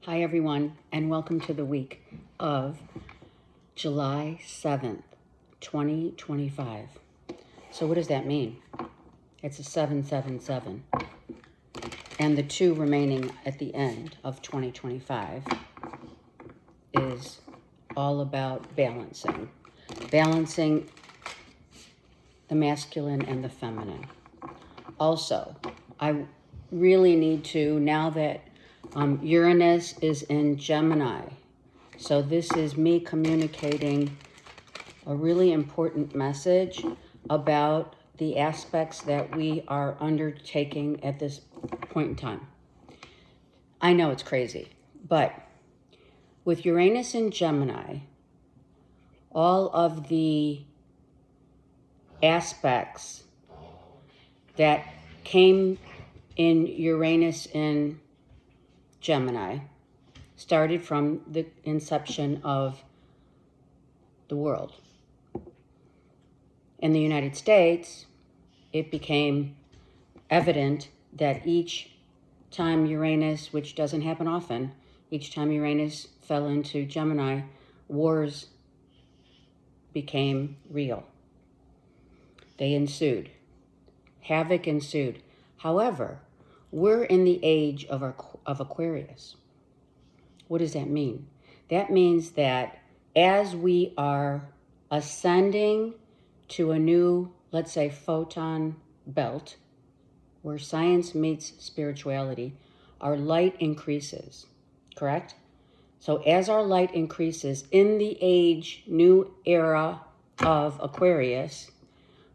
Hi, everyone, and welcome to the week of July 7th, 2025. So what does that mean? It's a 777. And the 2 remaining at the end of 2025 is all about balancing. Balancing the masculine and the feminine. Also, I really need to, now that Uranus is in Gemini, so this is me communicating a really important message about the aspects that we are undertaking at this point in time. I know it's crazy, but with Uranus in Gemini, all of the aspects that came in Uranus in Gemini started from the inception of the world. In the United States, it became evident that each time Uranus, which doesn't happen often, each time Uranus fell into Gemini, wars became real. They ensued. Havoc ensued. However, we're in the age of Aquarius. What does that mean? That means that as we are ascending to a new, let's say, photon belt, where science meets spirituality, our light increases, correct? So as our light increases in the age, new era of Aquarius,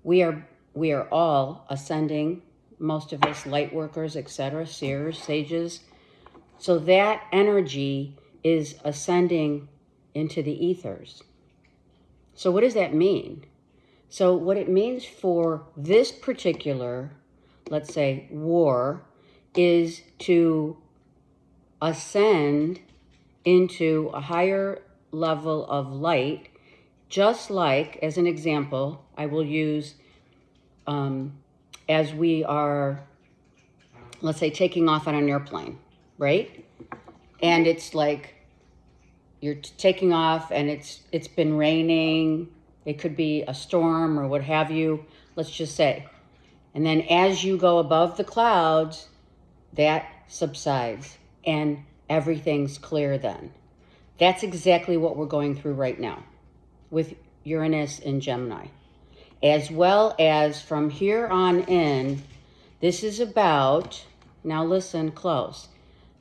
we are all ascending, most of us light workers, etc., seers, sages. So that energy is ascending into the ethers. So what does that mean? So what it means for this particular, let's say, war, is to ascend into a higher level of light, just like, as an example, I will use as we are, let's say, taking off on an airplane, right? And it's like you're taking off and it's been raining. It could be a storm or what have you, let's just say. And then as you go above the clouds, that subsides and everything's clear then. That's exactly what we're going through right now with Uranus in Gemini. As well as from here on in, this is about, now listen close,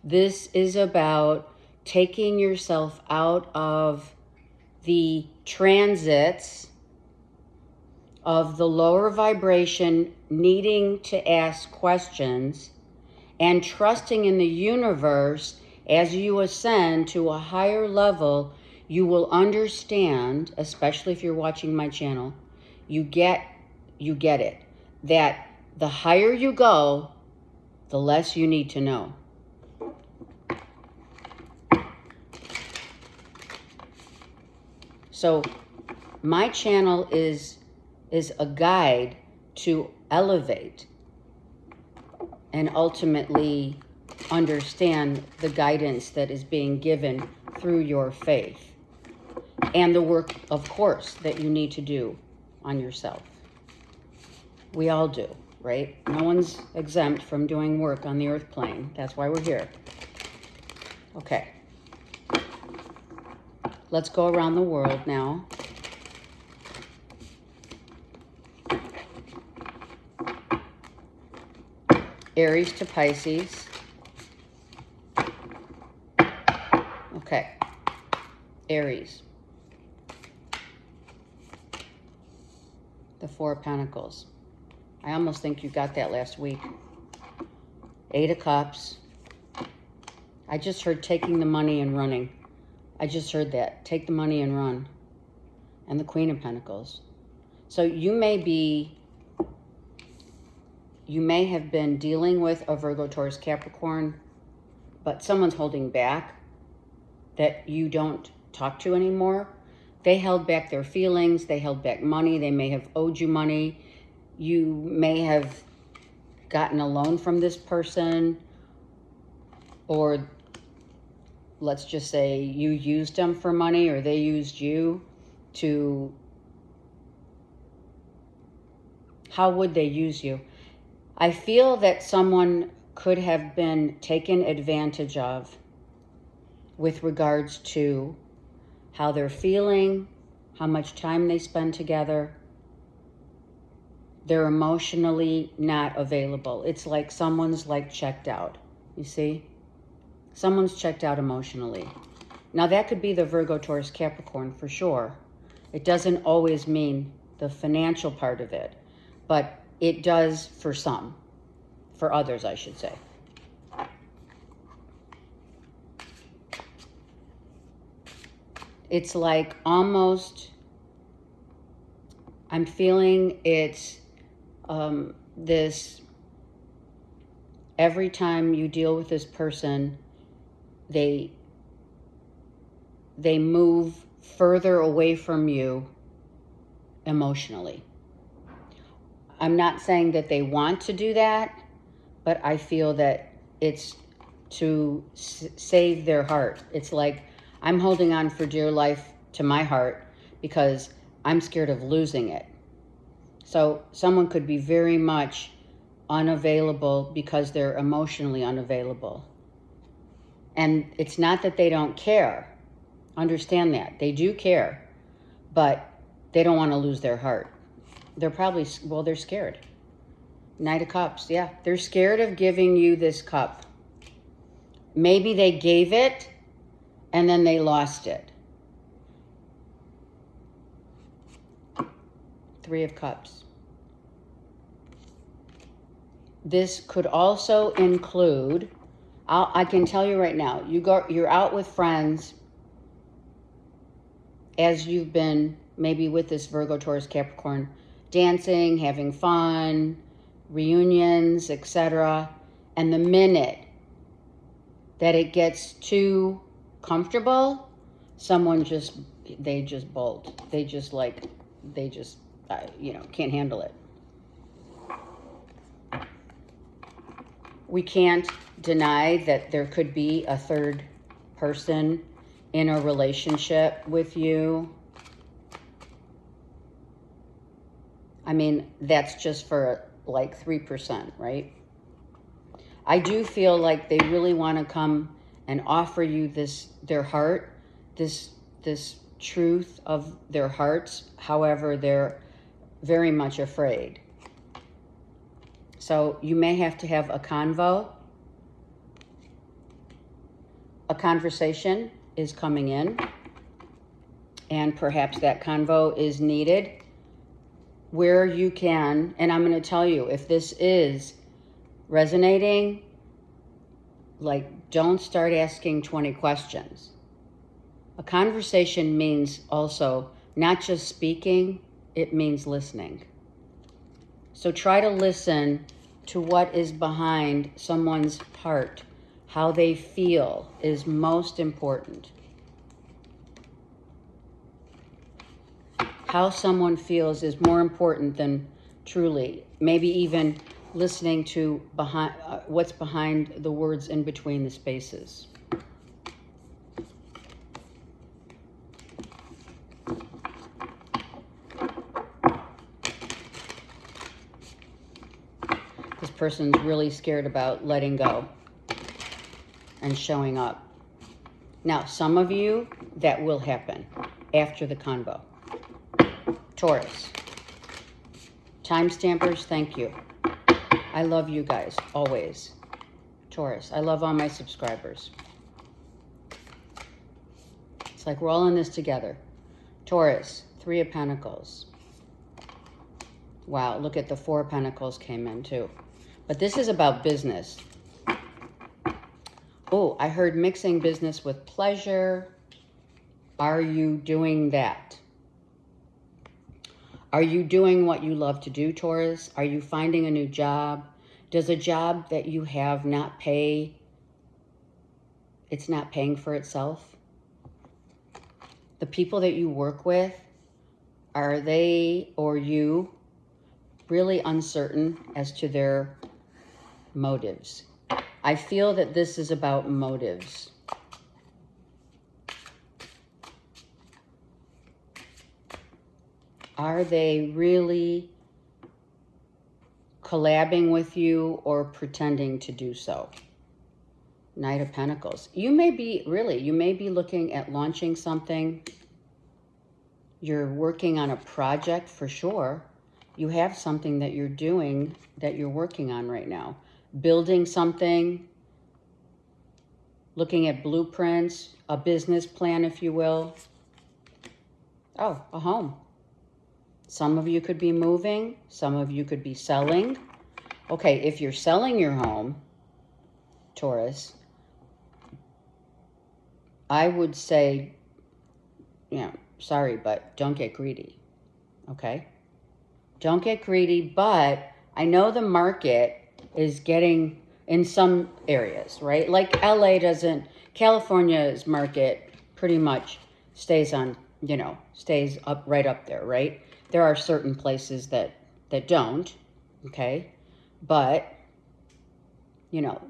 this is about taking yourself out of the transits of the lower vibration, needing to ask questions, and trusting in the universe. As you ascend to a higher level, you will understand, especially if you're watching my channel, you get it, that the higher you go, the less you need to know. So my channel is a guide to elevate and ultimately understand the guidance that is being given through your faith and the work, of course, that you need to do on yourself. We all do, right? No one's exempt from doing work on the earth plane. That's why we're here. Okay. Let's go around the world now. Aries to Pisces. Okay. Aries. The 4 of Pentacles. I almost think you got that last week. 8 of Cups. I just heard taking the money and running. I just heard that. Take the money and run. And the Queen of Pentacles. So you may have been dealing with a Virgo, Taurus, Capricorn, but someone's holding back that you don't talk to anymore. They held back their feelings. They held back money. They may have owed you money. You may have gotten a loan from this person, or let's just say you used them for money or they used you to, how would they use you? I feel that someone could have been taken advantage of with regards to how they're feeling, how much time they spend together. They're emotionally not available. It's like someone's like checked out, you see? Someone's checked out emotionally. Now that could be the Virgo, Taurus, Capricorn for sure. It doesn't always mean the financial part of it, but it does for some, for others, I should say. It's like almost, I'm feeling it's this, every time you deal with this person, they move further away from you emotionally. I'm not saying that they want to do that, but I feel that it's to save their heart. It's like I'm holding on for dear life to my heart because I'm scared of losing it. So someone could be very much unavailable because they're emotionally unavailable. And it's not that they don't care. Understand that. They do care, but they don't want to lose their heart. They're probably, well, they're scared. Knight of Cups, yeah. They're scared of giving you this cup. Maybe they gave it and then they lost it. Three of Cups. This could also include, I can tell you right now, you're out with friends as you've been maybe with this Virgo, Taurus, Capricorn, dancing, having fun, reunions, etc. And the minute that it gets too comfortable, someone they just bolt. They just can't handle it. We can't deny that there could be a third person in a relationship with you. I mean, that's just for like 3%, right? I do feel like they really want to come and offer you their heart, this truth of their hearts. However, they're very much afraid. So you may have to have a convo. A conversation is coming in, and perhaps that convo is needed where you can, and I'm going to tell you, if this is resonating, like, don't start asking 20 questions. A conversation means also not just speaking, it means listening. So try to listen to what is behind someone's heart. How they feel is most important. How someone feels is more important than truly, maybe even listening to what's behind the words in between the spaces. This person's really scared about letting go and showing up. Now, some of you, that will happen after the convo. Taurus. Time stampers, thank you. I love you guys, always. Taurus, I love all my subscribers. It's like we're all in this together. Taurus, Three of Pentacles. Wow, look at the Four of Pentacles came in too. But this is about business. Oh, I heard mixing business with pleasure. Are you doing that? Are you doing what you love to do, Taurus? Are you finding a new job? Does a job that you have not pay? It's not paying for itself? The people that you work with, are they or you really uncertain as to their motives? I feel that this is about motives. Are they really collabing with you or pretending to do so? Knight of Pentacles. You may be looking at launching something. You're working on a project for sure. You have something that you're doing that you're working on right now. Building something, looking at blueprints, a business plan, if you will. Oh, a home. Some of you could be moving. Some of you could be selling. Okay, if you're selling your home, Taurus, I would say, sorry, but don't get greedy, okay? Don't get greedy, but I know the market is getting, in some areas, right? Like LA doesn't, California's market pretty much stays on, stays up right up there, right? There are certain places that don't, okay? But,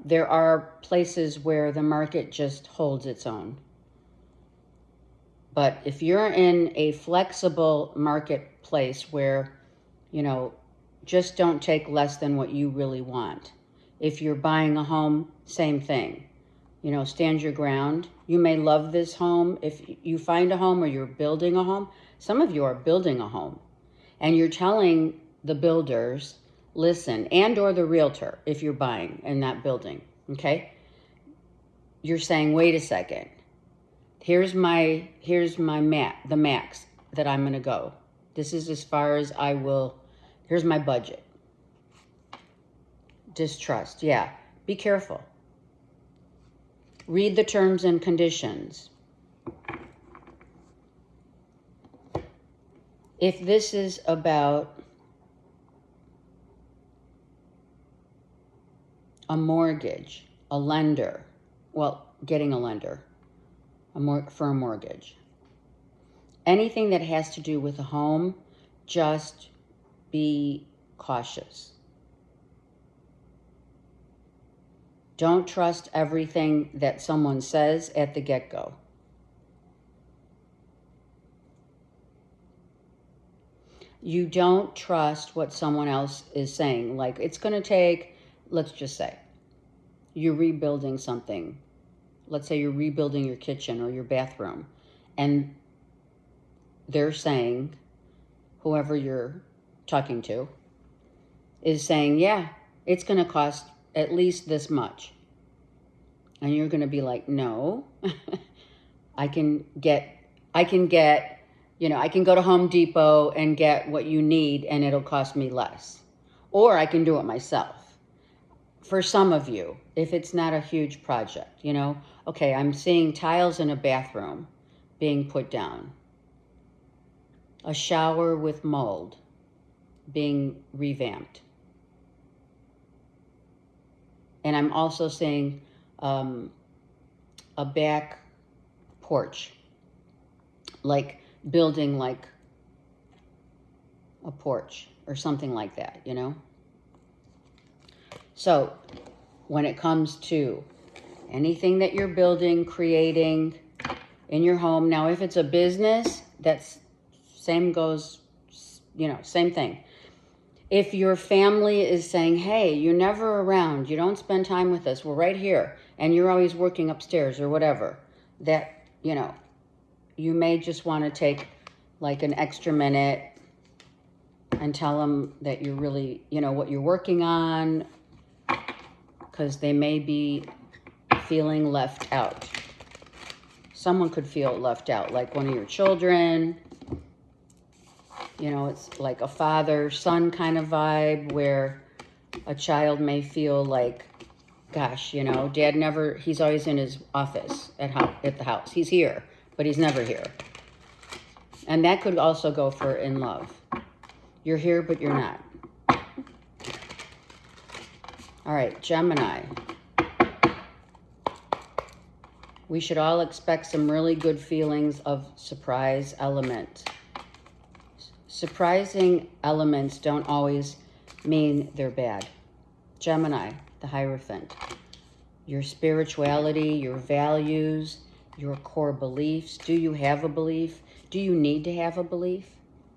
there are places where the market just holds its own. But if you're in a flexible marketplace where, just don't take less than what you really want. If you're buying a home, same thing. Stand your ground. You may love this home. If you find a home or you're building a home, some of you are building a home. And you're telling the builders, listen, and or the realtor, if you're buying in that building, okay? You're saying, wait a second. Here's my the max that I'm going to go. This is as far as I will. Here's my budget. Distrust. Yeah. Be careful. Read the terms and conditions. If this is about a mortgage, a lender, getting a lender, for a mortgage. Anything that has to do with a home, just be cautious. Don't trust everything that someone says at the get-go. You don't trust what someone else is saying. Like, it's going to take, let's just say, you're rebuilding something. Let's say you're rebuilding your kitchen or your bathroom, and they're saying, whoever you're talking to is saying, yeah, it's going to cost at least this much. And you're going to be like, no, I can go to Home Depot and get what you need and it'll cost me less. Or I can do it myself. For some of you, if it's not a huge project, okay, I'm seeing tiles in a bathroom being put down. A shower with mold being revamped. And I'm also seeing a back porch, like building like a porch or something like that, So when it comes to anything that you're building, creating in your home, now if it's a business, that's same thing. If your family is saying, hey, you're never around, you don't spend time with us, we're right here, and you're always working upstairs or whatever, that, you may just want to take like an extra minute and tell them that you're really, what you're working on, because they may be feeling left out. Someone could feel left out, like one of your children. It's like a father-son kind of vibe where a child may feel like, gosh, Dad he's always in his office at the house. He's here, but he's never here. And that could also go for in love. You're here, but you're not. All right, Gemini. We should all expect some really good feelings of surprise element. Surprising elements don't always mean they're bad. Gemini, the Hierophant. Your spirituality, your values, your core beliefs. Do you have a belief? Do you need to have a belief?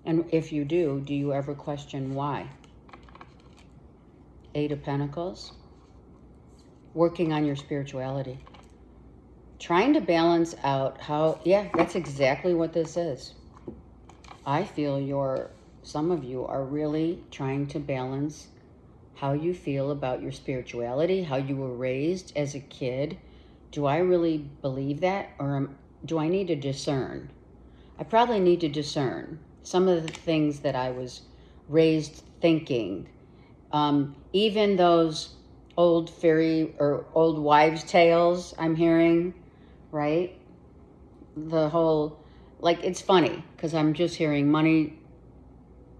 And if you do you ever question why? 8 of Pentacles. Working on your spirituality. Trying to balance out how, yeah, that's exactly what this is. I feel some of you are really trying to balance how you feel about your spirituality, how you were raised as a kid. Do I really believe that, or do I need to discern? I probably need to discern some of the things that I was raised thinking. Even those old fairy or old wives' tales I'm hearing, right? The whole, like, it's funny because I'm just hearing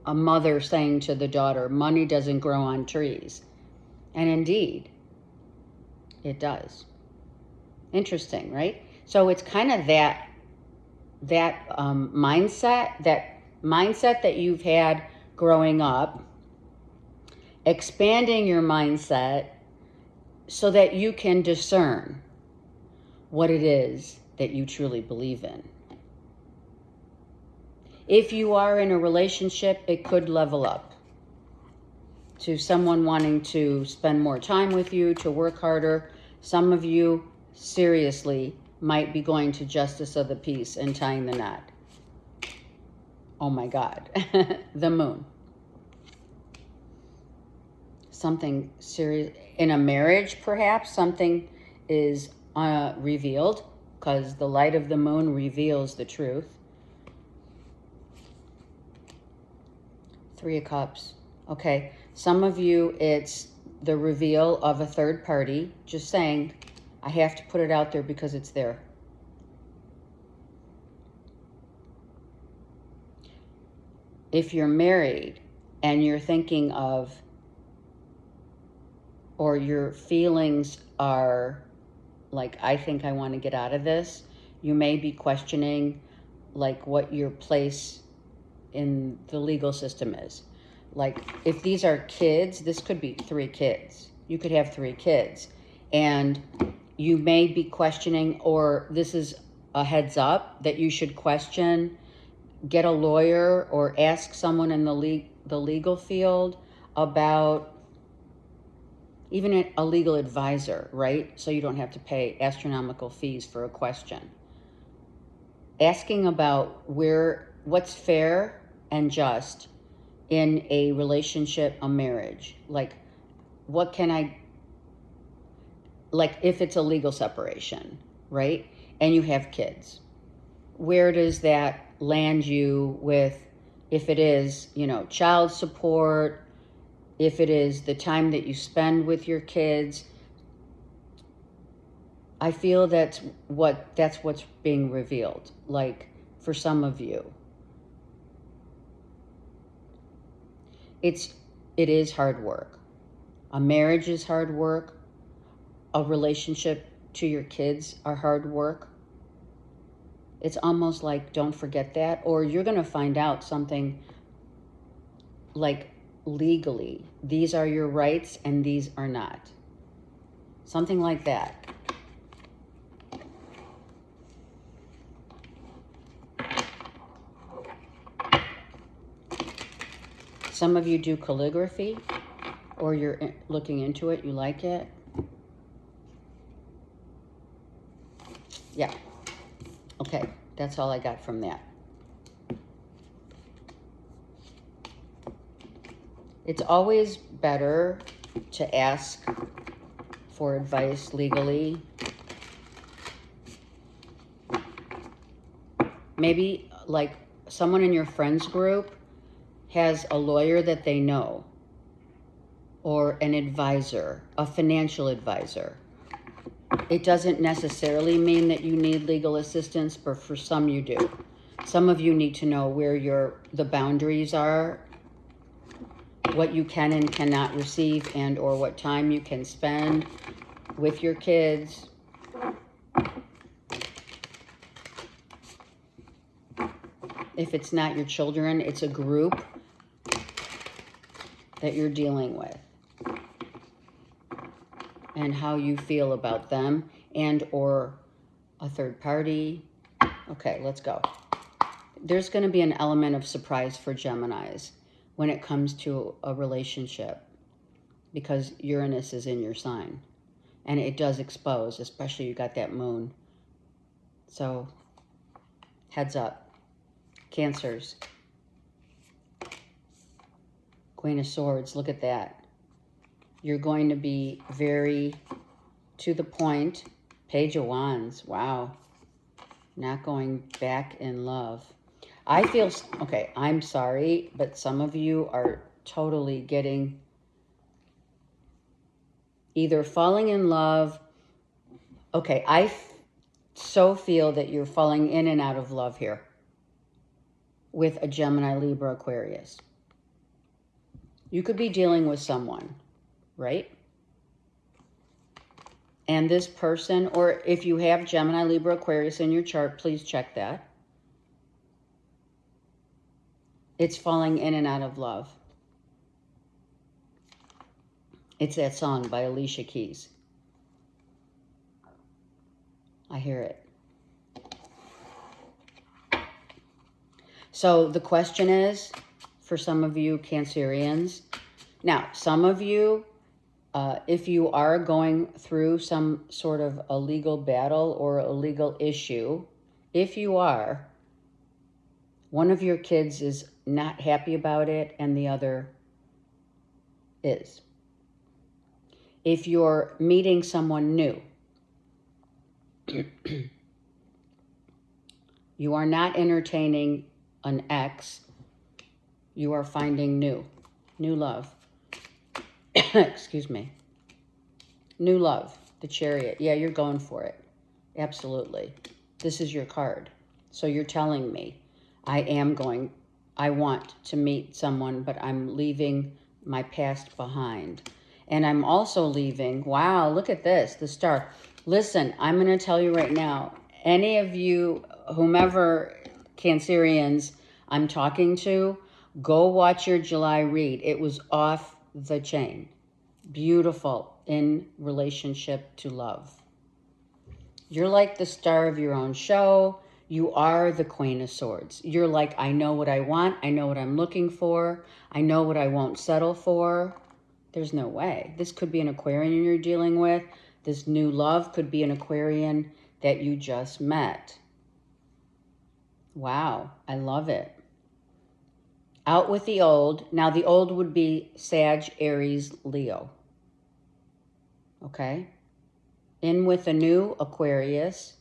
a mother saying to the daughter, money doesn't grow on trees. And indeed, it does. Interesting, right? So it's kind of that mindset that you've had growing up, expanding your mindset so that you can discern what it is that you truly believe in. If you are in a relationship, it could level up to someone wanting to spend more time with you, to work harder. Some of you seriously might be going to justice of the peace and tying the knot. Oh my God. The moon. Something serious. In a marriage, perhaps, something is revealed because the light of the moon reveals the truth. 3 of Cups. Okay. Some of you, it's the reveal of a third party. Just saying, I have to put it out there because it's there. If you're married and you're thinking of, or your feelings are like, I think I want to get out of this, you may be questioning like what your place in the legal system is. Like, if these are kids, this could be 3 kids. You could have 3 kids. And you may be questioning, or this is a heads up that you should question, get a lawyer or ask someone in the legal field about, even a legal advisor, right? So you don't have to pay astronomical fees for a question. Asking about what's fair and just in a relationship, a marriage. Like, what can like if it's a legal separation, right? And you have kids, where does that land you with, if it is, child support, if it is the time that you spend with your kids? I feel that's what's being revealed, like, for some of you. It is hard work. A marriage is hard work. A relationship to your kids are hard work. It's almost like, don't forget that, or you're going to find out something like, legally, these are your rights and these are not. Something like that. Some of you do calligraphy, or you're looking into it, you like it. Yeah. Okay, that's all I got from that. It's always better to ask for advice legally. Maybe like someone in your friends group has a lawyer that they know, or an advisor, a financial advisor. It doesn't necessarily mean that you need legal assistance, but for some you do. Some of you need to know where the boundaries are, what you can and cannot receive, and or what time you can spend with your kids. If it's not your children, it's a group that you're dealing with, and how you feel about them and or a third party. Okay, let's go. there's going to be an element of surprise for Geminis when it comes to a relationship, because Uranus is in your sign. And it does expose, especially you got that moon. So, heads up. Cancers. Queen of Swords, look at that. You're going to be very to the point. Page of Wands, wow. Not going back in love. I feel, okay, I'm sorry, but some of you are totally getting, either falling in love. Okay, I so feel that you're falling in and out of love here with a Gemini, Libra, Aquarius. You could be dealing with someone, right? And this person, or if you have Gemini, Libra, Aquarius in your chart, please check that. It's falling in and out of love. It's that song by Alicia Keys. I hear it. So the question is, for some of you Cancerians, now some of you, if you are going through some sort of a legal battle or a legal issue, if you are, one of your kids is not happy about it and the other is. If you're meeting someone new, you are not entertaining an ex, you are finding new love. Excuse me. New love, the Chariot. Yeah, you're going for it. Absolutely. This is your card. So you're telling me, I want to meet someone, but I'm leaving my past behind. And I'm also leaving, wow, look at this, the Star. Listen, I'm going to tell you right now, any of you, whomever Cancerians I'm talking to, go watch your July read. It was off the chain. Beautiful in relationship to love. You're like the star of your own show. You are the Queen of Swords. You're like, I know what I want. I know what I'm looking for. I know what I won't settle for. There's no way. This could be an Aquarian you're dealing with. This new love could be an Aquarian that you just met. Wow, I love it. Out with the old. Now the old would be Sag, Aries, Leo. Okay? In with a new Aquarius.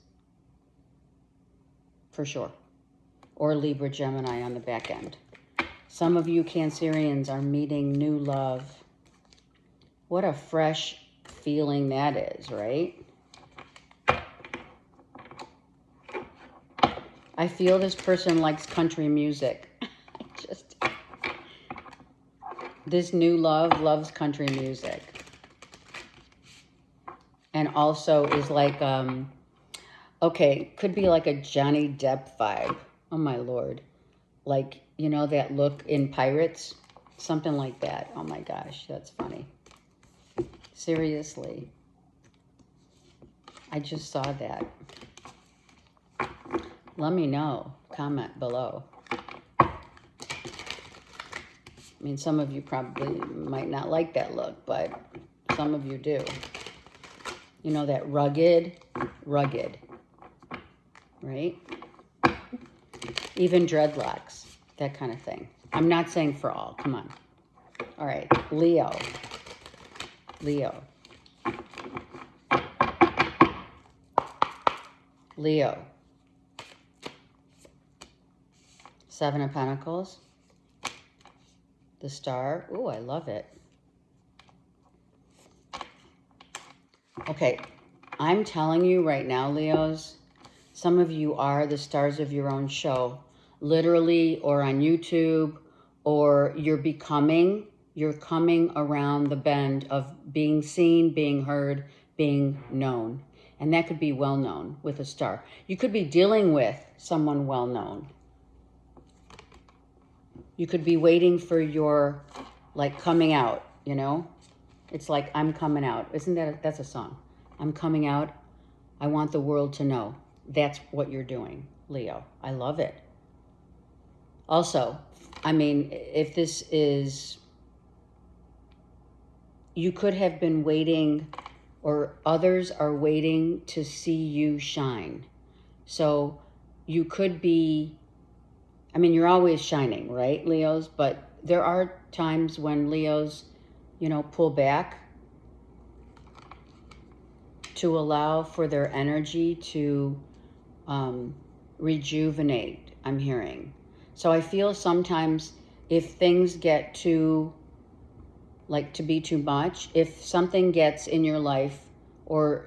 For sure. Or Libra, Gemini on the back end. Some of you Cancerians are meeting new love. What a fresh feeling that is, right? I feel this person likes country music. This new love loves country music. And also is like, okay, could be like a Johnny Depp vibe. Oh my Lord. Like, you know that look in Pirates? Something like that. Oh my gosh, that's funny. Seriously. I just saw that. Let me know. Comment below. I mean, some of you probably might not like that look, but some of you do. You know, that rugged, right? Even dreadlocks, that kind of thing. I'm not saying for all. Come on. All right, Leo. Leo. Leo. Seven of Pentacles. The Star. Ooh, I love it. Okay, I'm telling you right now, Leos, some of you are the stars of your own show, literally, or on YouTube, or you're coming around the bend of being seen, being heard, being known. And that could be well-known with a star. You could be dealing with someone well-known. You could be waiting for your, like, coming out, you know? It's like, I'm coming out. Isn't that, that's a song. I'm coming out. I want the world to know. That's what you're doing, Leo. I love it. Also, I mean, if this is, you could have been waiting, or others are waiting to see you shine. So you could be, I mean, you're always shining, right, Leos? But there are times when Leos, pull back to allow for their energy to rejuvenate, I'm hearing. So I feel sometimes if things get to be too much, if something gets in your life, or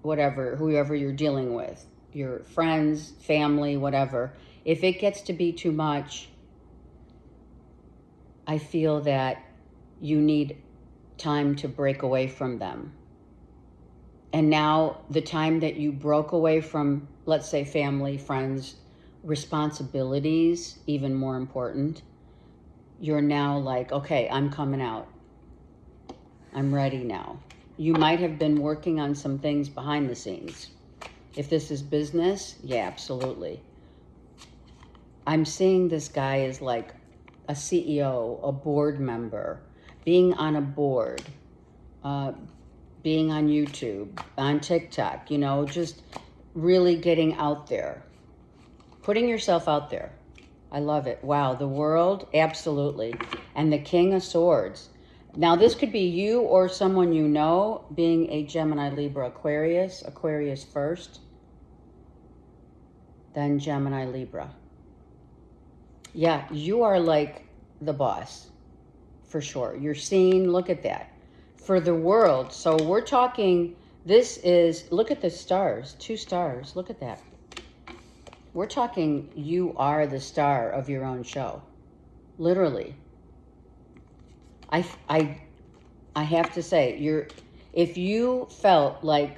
whatever, whoever you're dealing with, your friends, family, whatever, if it gets to be too much, I feel that you need time to break away from them. And now the time that you broke away from, let's say, family, friends, responsibilities, even more important, you're now like, okay, I'm coming out. I'm ready now. You might have been working on some things behind the scenes. If this is business, yeah, absolutely. I'm seeing this guy as like a CEO, a board member, being on a board, being on YouTube, on TikTok, just really getting out there, putting yourself out there. I love it. Wow, the world, absolutely. And the King of Swords. Now, this could be you or someone you know, being a Gemini, Libra, Aquarius first, then Gemini, Libra. Yeah, you are like the boss, for sure. You're seen, look at that. For the world, so we're talking, this is, look at the stars, 2 stars, look at that. We're talking, you are the star of your own show, literally. I have to say, if you felt like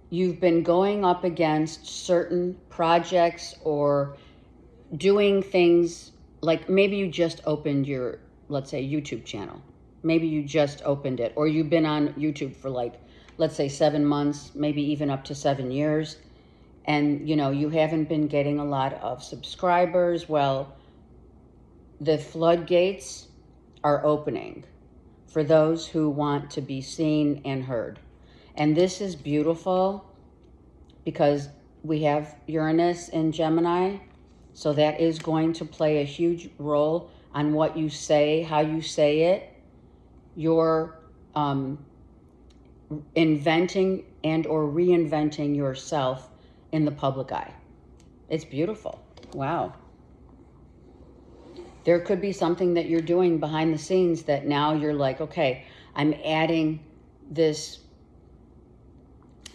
you've been going up against certain projects or doing things, like maybe you just opened your, let's say, YouTube channel. Maybe you just opened it, or you've been on YouTube for like, let's say 7 months, maybe even up to 7 years. And, you haven't been getting a lot of subscribers. Well, the floodgates are opening for those who want to be seen and heard. And this is beautiful because we have Uranus in Gemini. So that is going to play a huge role on what you say, how you say it. You're inventing and or reinventing yourself in the public eye. It's beautiful. Wow. There could be something that you're doing behind the scenes that now you're like, okay, I'm adding this.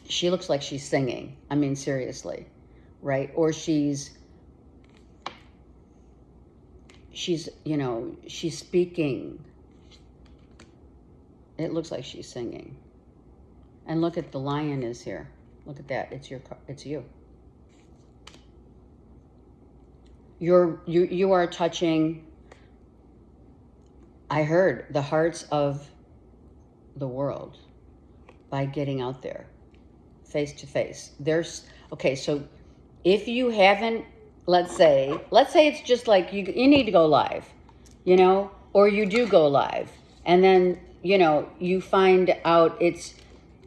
She looks like she's singing. I mean, seriously, right? Or she's she's speaking. It looks like she's singing. And look at the lion is here. Look at that. It's you. You are touching, I heard, the hearts of the world by getting out there face to face. Okay, so if you haven't, let's say it's just like you need to go live, or you do go live, and then, you find out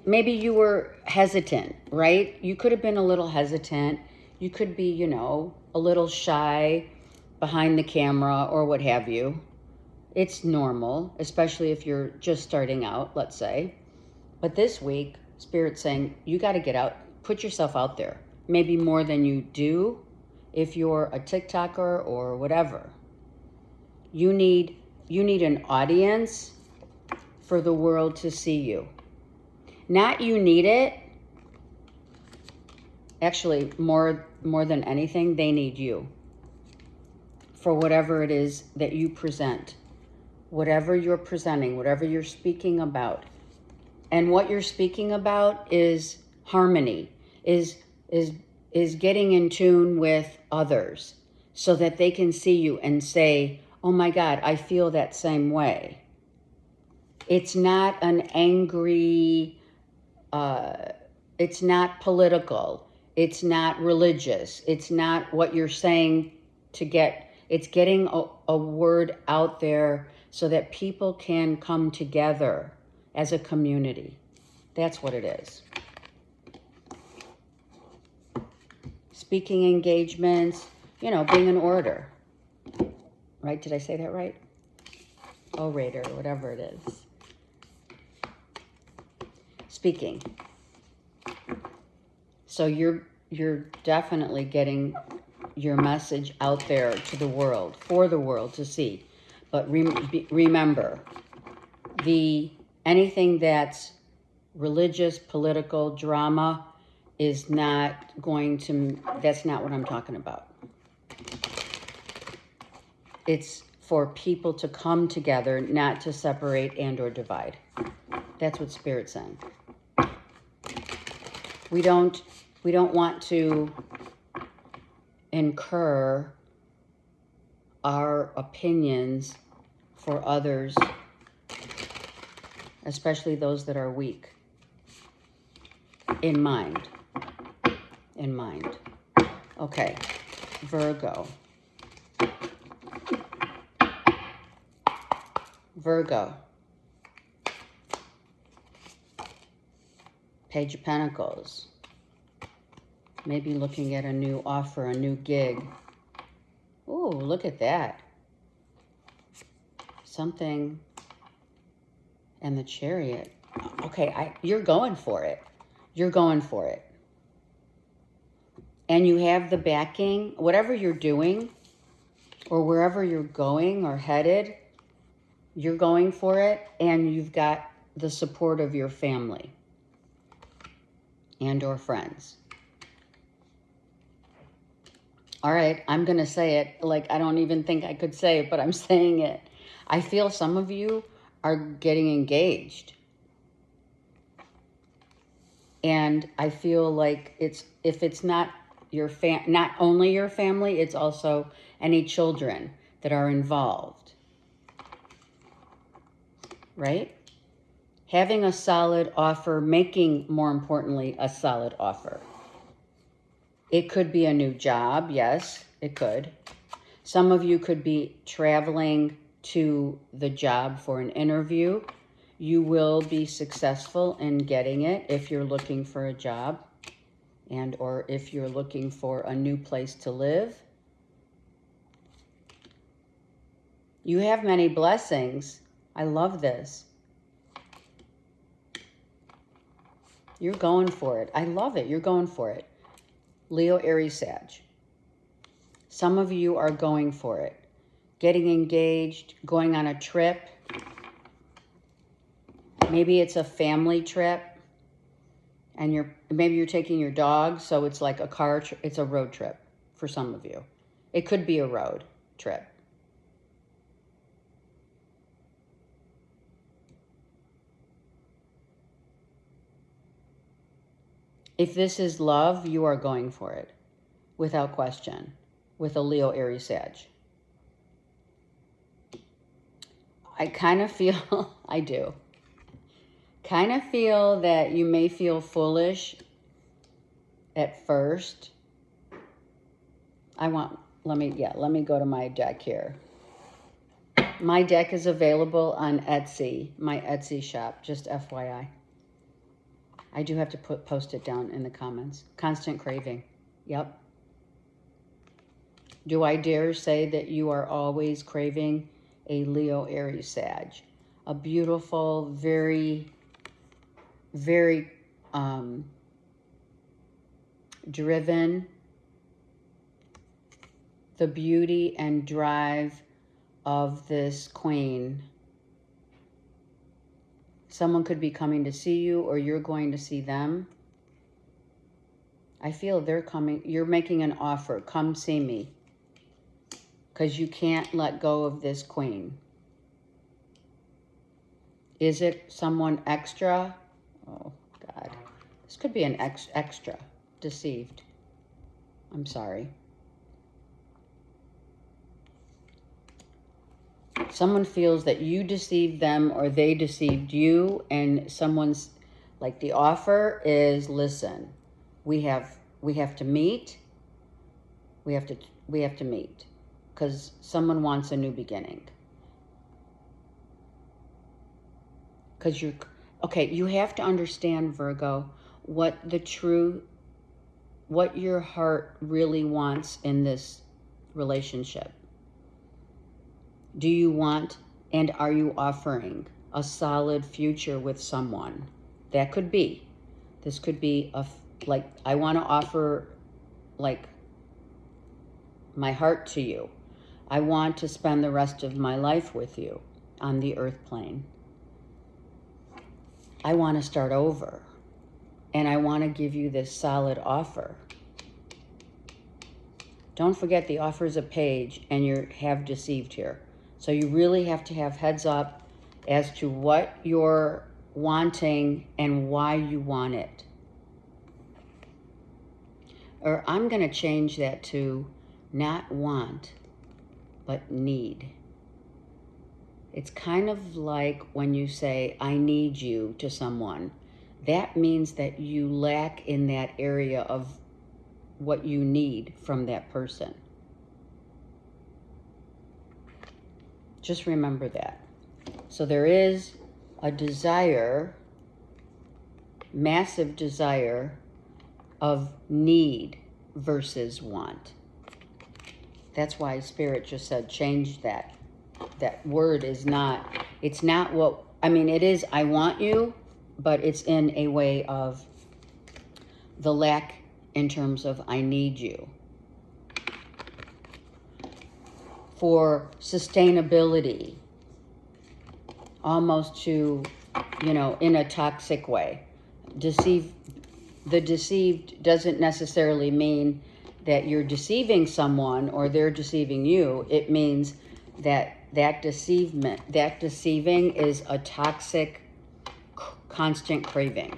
maybe you were hesitant, right? You could have been a little hesitant. You could be, a little shy behind the camera or what have you. It's normal, especially if you're just starting out, let's say. But this week, Spirit's saying, you got to get out, put yourself out there, maybe more than you do if you're a TikToker or whatever. You need an audience for the world to see you. Not you need it. Actually, more than anything, they need you for whatever it is that you present, whatever you're presenting, whatever you're speaking about. And what you're speaking about is harmony, is getting in tune with others so that they can see you and say, oh my God, I feel that same way. It's not an angry, it's not political. It's not religious. It's not what you're saying it's getting a word out there so that people can come together as a community. That's what it is. Speaking engagements, you know, being an orator. Right? Did I say that right? Orator, whatever it is. Speaking. So you're definitely getting your message out there to the world, for the world to see. But remember, anything that's religious, political, drama is not going to, that's not what I'm talking about. It's for people to come together, not to separate and or divide. That's what Spirit's saying. We don't want to incur our opinions for others, especially those that are weak in mind. In mind. Okay, Virgo. Virgo. Page of Pentacles. Maybe looking at a new offer, a new gig. Ooh, look at that. Something. And the Chariot. Okay, you're going for it. You're going for it. And you have the backing, whatever you're doing, or wherever you're going or headed, you're going for it, and you've got the support of your family and or friends. All right, I'm going to say it like I don't even think I could say it, but I'm saying it. I feel some of you are getting engaged. And I feel like if it's not not only your family, it's also any children that are involved. Right? Having a solid offer, making, more importantly, a solid offer. It could be a new job. Yes, it could. Some of you could be traveling to the job for an interview. You will be successful in getting it if you're looking for a job and or if you're looking for a new place to live. You have many blessings. I love this. You're going for it. I love it. You're going for it. Leo, Aries, Sag. Some of you are going for it. Getting engaged, going on a trip. Maybe it's a family trip. And maybe you're taking your dog, so it's like a car trip. It's a road trip for some of you. It could be a road trip. If this is love, you are going for it, without question, with a Leo, Aries, Sag. I kind of feel, I do, kind of feel that you may feel foolish at first. Let me go to my deck here. My deck is available on Etsy, my Etsy shop, just FYI. I do have to post it down in the comments. Constant craving. Yep. Do I dare say that you are always craving a Leo, Aries, Sag? A beautiful, very, very driven. The beauty and drive of this queen. Someone could be coming to see you or you're going to see them. I feel they're coming. You're making an offer. Come see me. Because you can't let go of this queen. Is it someone extra? Oh, God. This could be an extra. Deceived. I'm sorry. Someone feels that you deceived them or they deceived you, and someone's like, the offer is, listen, we have to meet. We have to meet. because someone wants a new beginning. Because you have to understand, Virgo, what your heart really wants in this relationship. Do you want, and are you offering a solid future with someone? That could be. This could be I want to offer my heart to you. I want to spend the rest of my life with you on the earth plane. I want to start over. And I want to give you this solid offer. Don't forget the offer is a page, and you have deceived here. So you really have to have heads up as to what you're wanting and why you want it. Or I'm going to change that to not want, but need. It's kind of like when you say, I need you to someone. That means that you lack in that area of what you need from that person. Just remember that. So there is a desire, massive desire of need versus want. That's why Spirit just said change that. That word is not, it's not what, I mean, it is I want you, but it's in a way of the lack in terms of I need you. For sustainability, almost to, in a toxic way. The deceived doesn't necessarily mean that you're deceiving someone or they're deceiving you. It means that deceiving is a toxic, constant craving.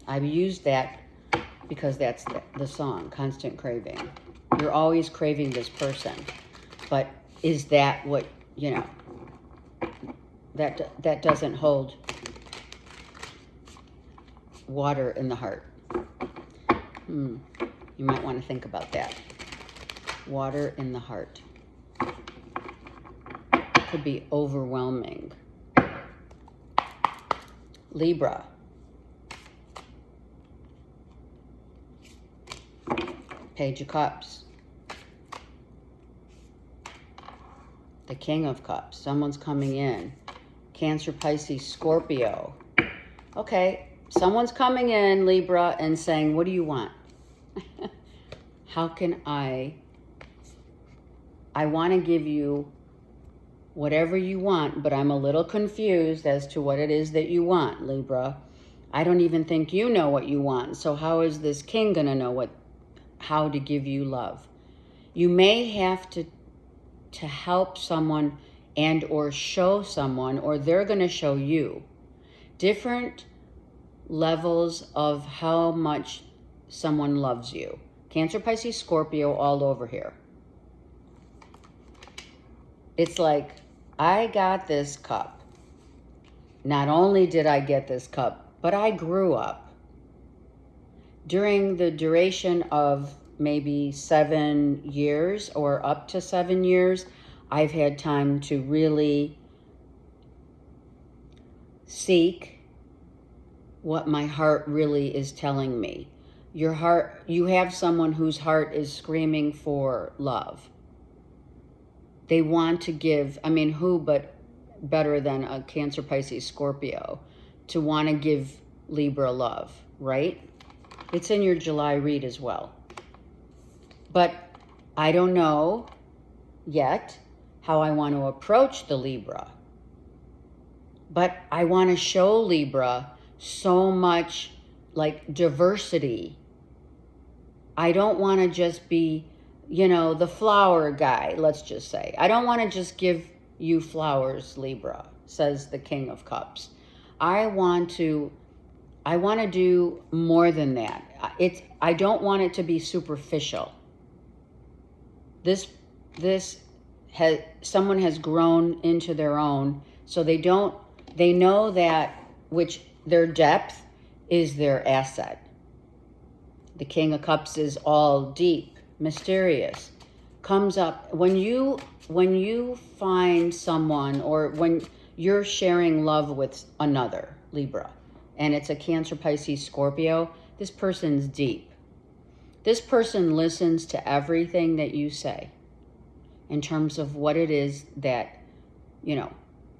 I've used that because that's the song, Constant Craving. You're always craving this person. But is that what, that doesn't hold water in the heart. You might want to think about that. Water in the heart. Could be overwhelming. Libra. Page of Cups. The King of Cups. Someone's coming in. Cancer, Pisces, Scorpio. Okay, someone's coming in, Libra, and saying, what do you want? How can I want to give you whatever you want, but I'm a little confused as to what it is that you want, Libra. I don't even think you know what you want. So how is this king going to know how to give you love? You may have to help someone and or show someone, or they're going to show you different levels of how much someone loves you. Cancer, Pisces, Scorpio all over here. It's like, I got this cup. Not only did I get this cup, but I grew up. During the duration of maybe 7 years or up to 7 years, I've had time to really seek what my heart really is telling me. Your heart, you have someone whose heart is screaming for love. They want to give, I mean, who but better than a Cancer, Pisces, Scorpio to want to give Libra love, right? It's in your July read as well. But I don't know yet how I want to approach the Libra. But I want to show Libra so much like diversity. I don't want to just be, the flower guy, let's just say. I don't want to just give you flowers, Libra, says the King of Cups. I want to do more than that. I don't want it to be superficial. Someone has grown into their own, so they know that their depth is their asset. The King of Cups is all deep, mysterious. Comes up when you find someone, or when you're sharing love with another Libra, and it's a Cancer, Pisces, Scorpio, this person's deep. This person listens to everything that you say in terms of what it is that, you know,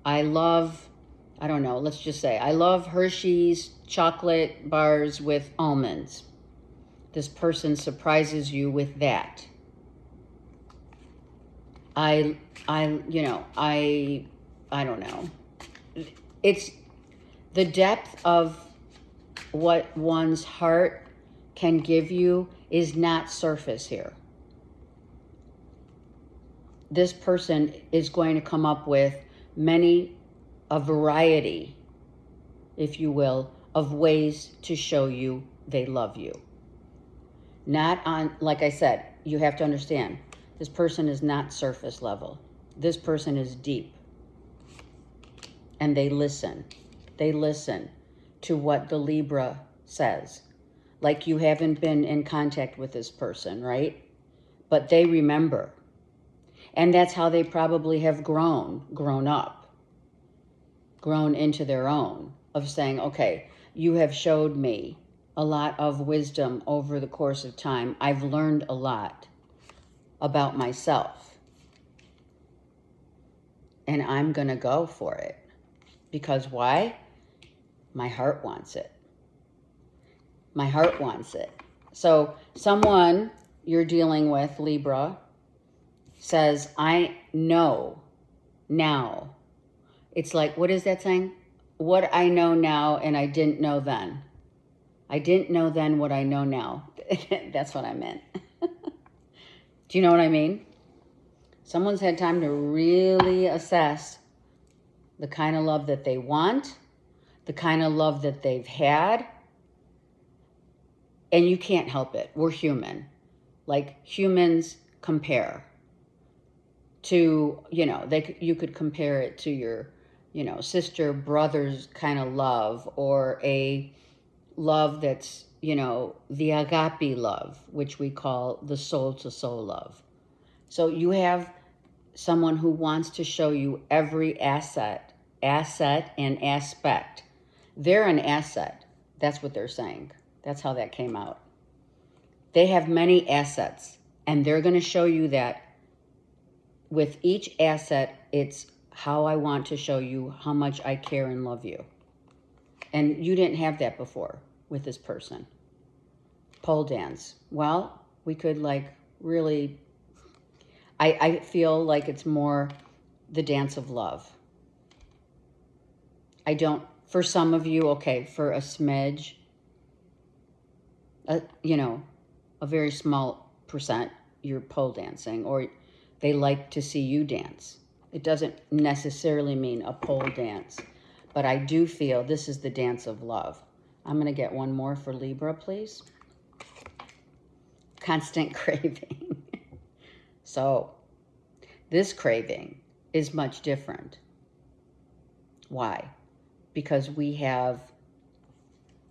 I don't know, let's just say, I love Hershey's chocolate bars with almonds. This person surprises you with that. I don't know. It's the depth of what one's heart can give you is not surface here. This person is going to come up with a variety, if you will, of ways to show you they love you. Not on, like I said, you have to understand, this person is not surface level. This person is deep. And they listen. They listen to what the Libra says. Like you haven't been in contact with this person, right? But they remember. And that's how they probably have grown up, grown into their own, of saying, okay, you have showed me a lot of wisdom over the course of time. I've learned a lot about myself. And I'm going to go for it. Because why? My heart wants it. My heart wants it. So someone you're dealing with, Libra, says, I know now. It's like, what is that saying? What I know now and I didn't know then. I didn't know then what I know now. That's what I meant. Do you know what I mean? Someone's had time to really assess the kind of love that they want, the kind of love that they've had, and you can't help it. We're human. Like, humans compare to, you could compare it to your, sister, brother's kind of love, or a love that's, the agape love, which we call the soul-to-soul love. So you have someone who wants to show you every asset and aspect. They're an asset. That's what they're saying. That's how that came out. They have many assets, and they're going to show you that with each asset, it's how I want to show you how much I care and love you. And you didn't have that before with this person. Pole dance. Well, we could really, I feel like it's more the dance of love. For some of you, okay, for a smidge, a very small percent, you're pole dancing, or they like to see you dance. It doesn't necessarily mean a pole dance, but I do feel this is the dance of love. I'm going to get one more for Libra, please. Constant craving. So, this craving is much different. Why? Because we have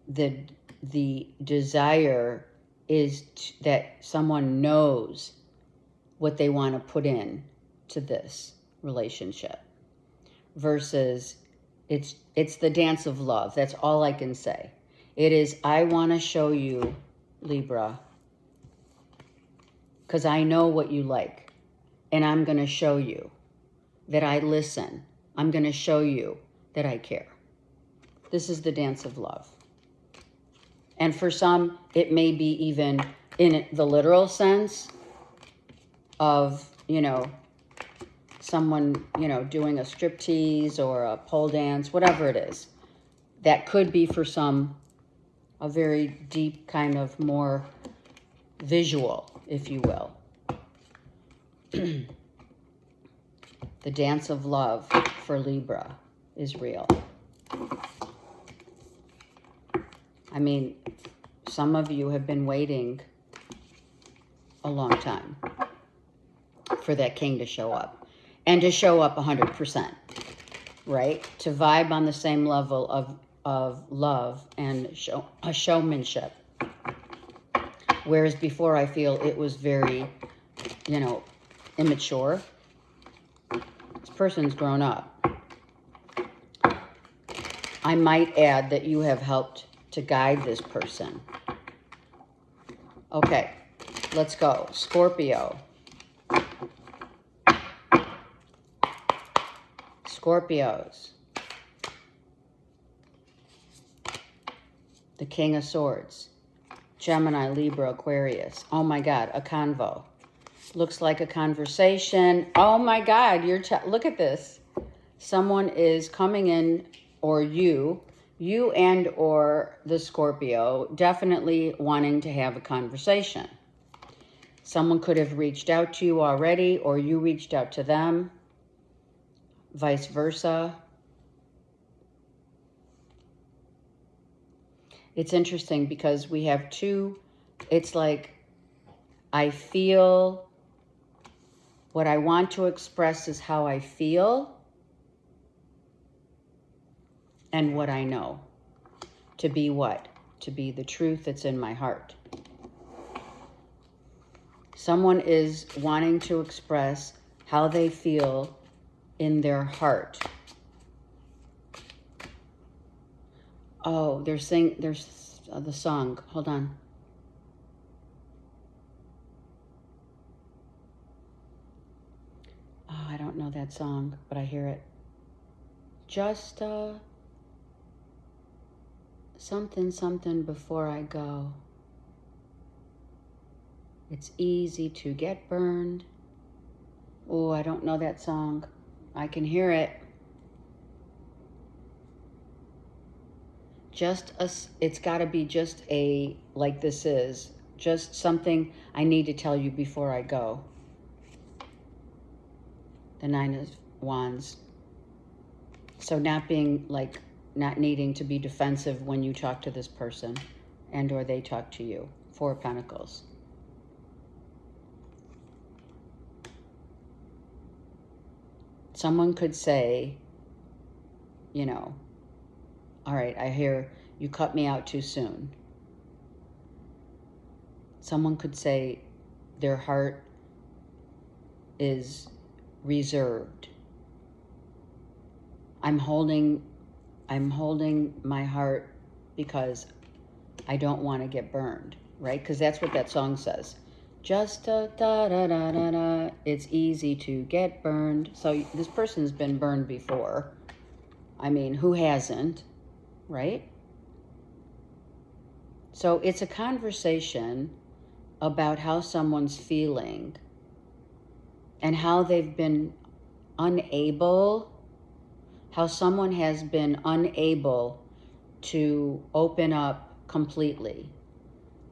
the desire is that someone knows what they want to put in to this relationship, versus it's the dance of love. That's all I can say. It is, I want to show you, Libra, because I know what you like, and I'm going to show you that I listen. I'm going to show you that I care. This is the dance of love. And for some, it may be even in the literal sense of, someone, doing a striptease or a pole dance, whatever it is. That could be for some a very deep kind of more visual, if you will. The dance of love for Libra is real. I mean, some of you have been waiting a long time for that king to show up, and to show up 100%, right? To vibe on the same level of love and showmanship. Whereas before I feel it was very, you know, immature. This person's grown up. I might add that you have helped to guide this person. Okay, let's go. Scorpio. Scorpios. The King of Swords. Gemini, Libra, Aquarius. Oh my God, a convo. Looks like a conversation. Oh my God, look at this. Someone is coming in, or you and or the Scorpio, definitely wanting to have a conversation. Someone could have reached out to you already, or you reached out to them. Vice versa. It's interesting because we have two, it's like I feel, what I want to express is how I feel and what I know. To be what? To be the truth that's in my heart. Someone is wanting to express how they feel in their heart. Oh, there's the song. Hold on. Oh, I don't know that song, but I hear it. Just something, something before I go. It's easy to get burned. Oh, I don't know that song. I can hear it. It's got to be just like this is. Just something I need to tell you before I go. The Nine of Wands. So not needing to be defensive when you talk to this person and or they talk to you. Four of Pentacles. Someone could say, you know, all right, I hear you cut me out too soon. Someone could say their heart is reserved. I'm holding my heart because I don't want to get burned, right? Because that's what that song says. Just da da da da da. It's easy to get burned. So this person's been burned before. I mean, who hasn't, right? So it's a conversation about how someone's feeling and how they've been unable, how someone has been unable to open up completely.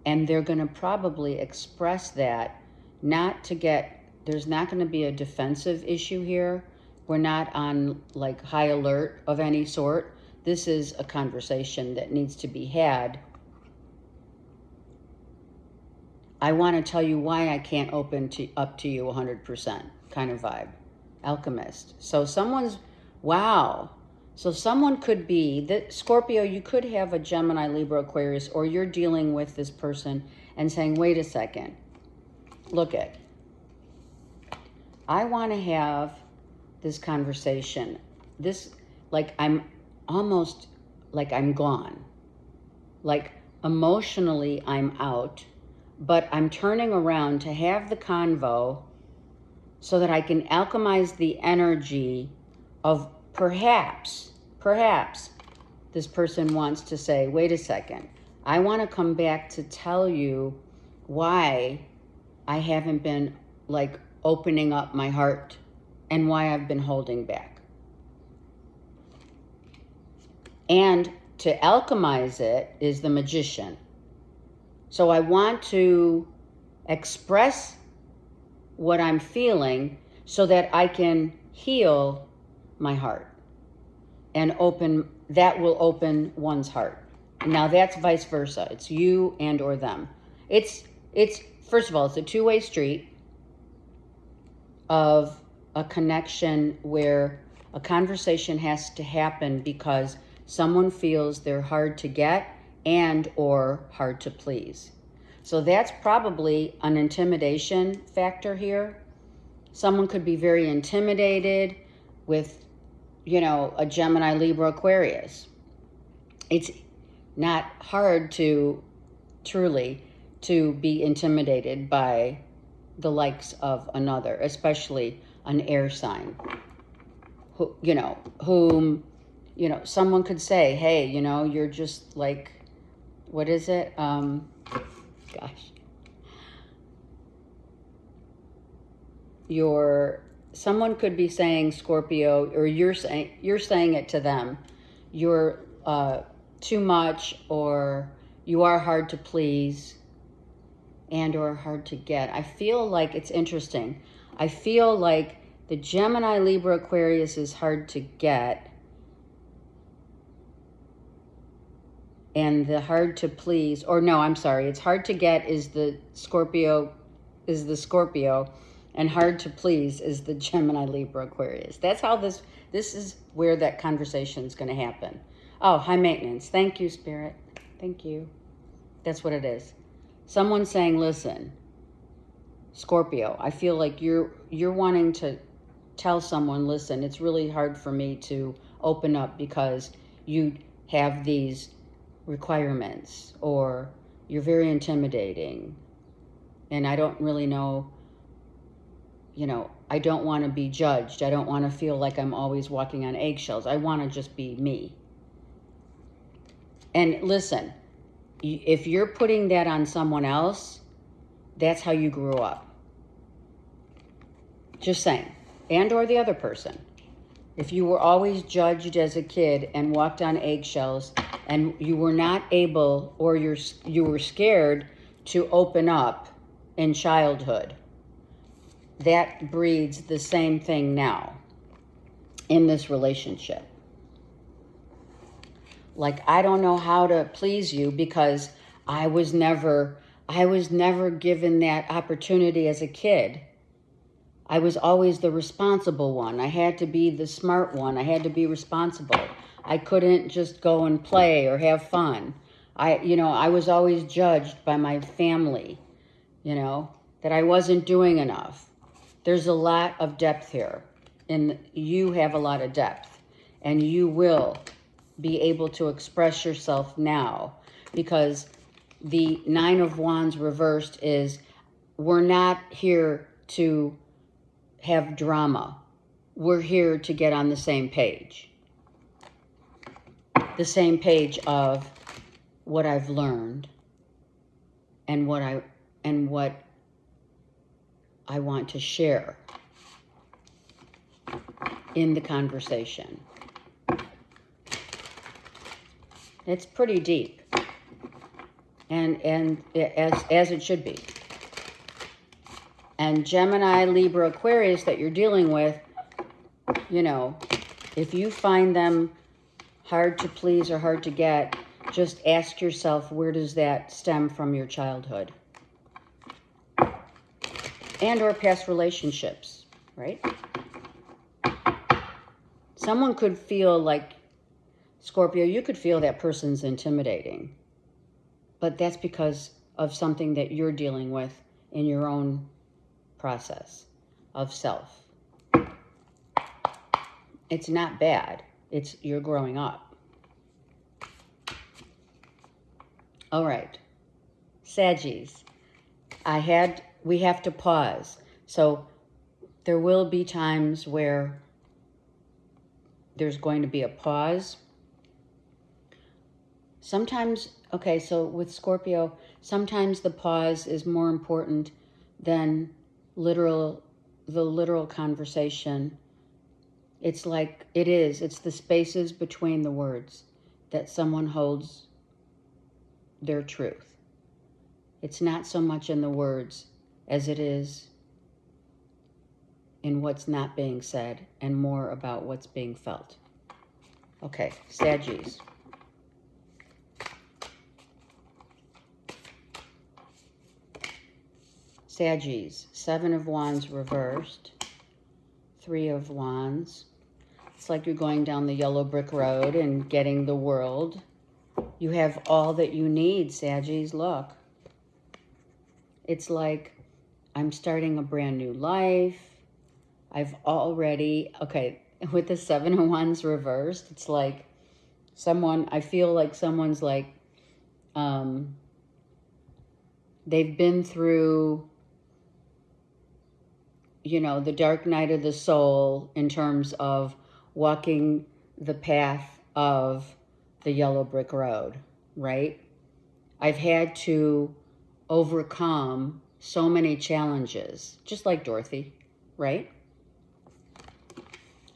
And they're going to probably express that, there's not going to be a defensive issue here. We're not on like high alert of any sort. This is a conversation that needs to be had. I want to tell you why I can't open up to you 100% kind of vibe. Alchemist. So wow. So someone could be, Scorpio, you could have a Gemini, Libra, Aquarius, or you're dealing with this person and saying, wait a second, look it. I want to have this conversation. I'm almost like I'm gone. Like emotionally I'm out, but I'm turning around to have the convo so that I can alchemize the energy of perhaps this person wants to say, wait a second, I want to come back to tell you why I haven't been like opening up my heart and why I've been holding back. And to alchemize it is the Magician. So I want to express what I'm feeling so that I can heal my heart and that will open one's heart. Now that's vice versa. It's you and or them. It's first of all, it's a two-way street of a connection where a conversation has to happen because someone feels they're hard to get and or hard to please. So that's probably an intimidation factor here. Someone could be very intimidated with, a Gemini, Libra, Aquarius. It's not hard to truly to be intimidated by the likes of another, especially an air sign. Whom, someone could say, hey, you're just like, what is it? Someone could be saying, Scorpio, or you're saying it to them. You're too much, or you are hard to please, and or hard to get. I feel like it's interesting. I feel like the Gemini, Libra, Aquarius is hard to get, and the hard to please, or no, I'm sorry, it's hard to get is the Scorpio, and hard to please is the Gemini, Libra, Aquarius. That's how this is where that conversation is going to happen. Oh, high maintenance. Thank you, Spirit. Thank you. That's what it is. Someone saying, listen, Scorpio, I feel like you're wanting to tell someone, listen, it's really hard for me to open up because you have these requirements, or you're very intimidating, and I don't really know, I don't want to be judged. I don't want to feel like I'm always walking on eggshells. I want to just be me. And listen, if you're putting that on someone else, that's how you grew up. Just saying. And or the other person. If you were always judged as a kid and walked on eggshells, and you were not able, or you were scared to open up in childhood, that breeds the same thing now in this relationship. Like, I don't know how to please you because I was never given that opportunity as a kid. I was always the responsible one. I had to be the smart one. I had to be responsible. I couldn't just go and play or have fun. I was always judged by my family, that I wasn't doing enough. There's a lot of depth here, and you have a lot of depth, and you will be able to express yourself now, because the Nine of Wands reversed is, we're not here to have drama. We're here to get on the same page. The same page of what I've learned and what I want to share in the conversation. It's pretty deep, and as it should be. And Gemini, Libra, Aquarius that you're dealing with, if you find them hard to please or hard to get, just ask yourself, where does that stem from your childhood? And or past relationships, right? Someone could feel like, Scorpio, you could feel that person's intimidating, but that's because of something that you're dealing with in your own process of self. It's not bad. It's you're growing up. All right. Saggies. We have to pause. So there will be times where there's going to be a pause. Sometimes, okay, so with Scorpio, sometimes the pause is more important than the literal conversation. It's like, it's the spaces between the words that someone holds their truth. It's not so much in the words as it is in what's not being said, and more about what's being felt. Okay, Saggies. Saggies, Seven of Wands reversed, Three of Wands. It's like you're going down the yellow brick road and getting the world. You have all that you need, Saggies, look. it's like I'm starting a brand new life. I've already, okay, with the Seven of Wands reversed, it's like I feel like someone's like, they've been through, you know, the dark night of the soul in terms of walking the path of the yellow brick road, right? I've had to overcome so many challenges, just like Dorothy, right?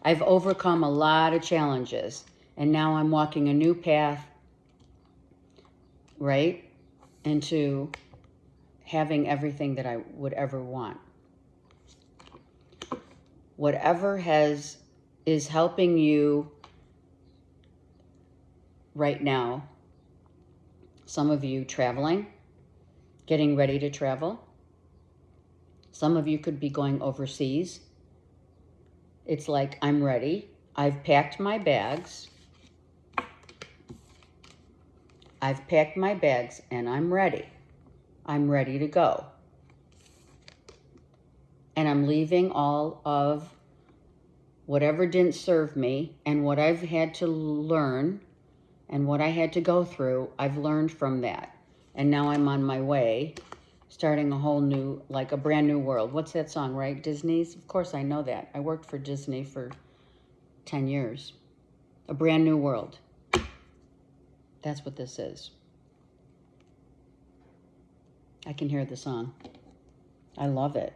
I've overcome a lot of challenges, and now I'm walking a new path, right, into having everything that I would ever want. Whatever is helping you right now, some of you traveling, getting ready to travel. Some of you could be going overseas. It's like, I'm ready. I've packed my bags. I've packed my bags and I'm ready. I'm ready to go. And I'm leaving all of whatever didn't serve me and what I've had to learn and what I had to go through. I've learned from that. And now I'm on my way, starting a whole new, like a brand new world. What's that song, right? Disney's? Of course I know that. I worked for Disney for 10 years. A brand new world. That's what this is. I can hear the song. I love it.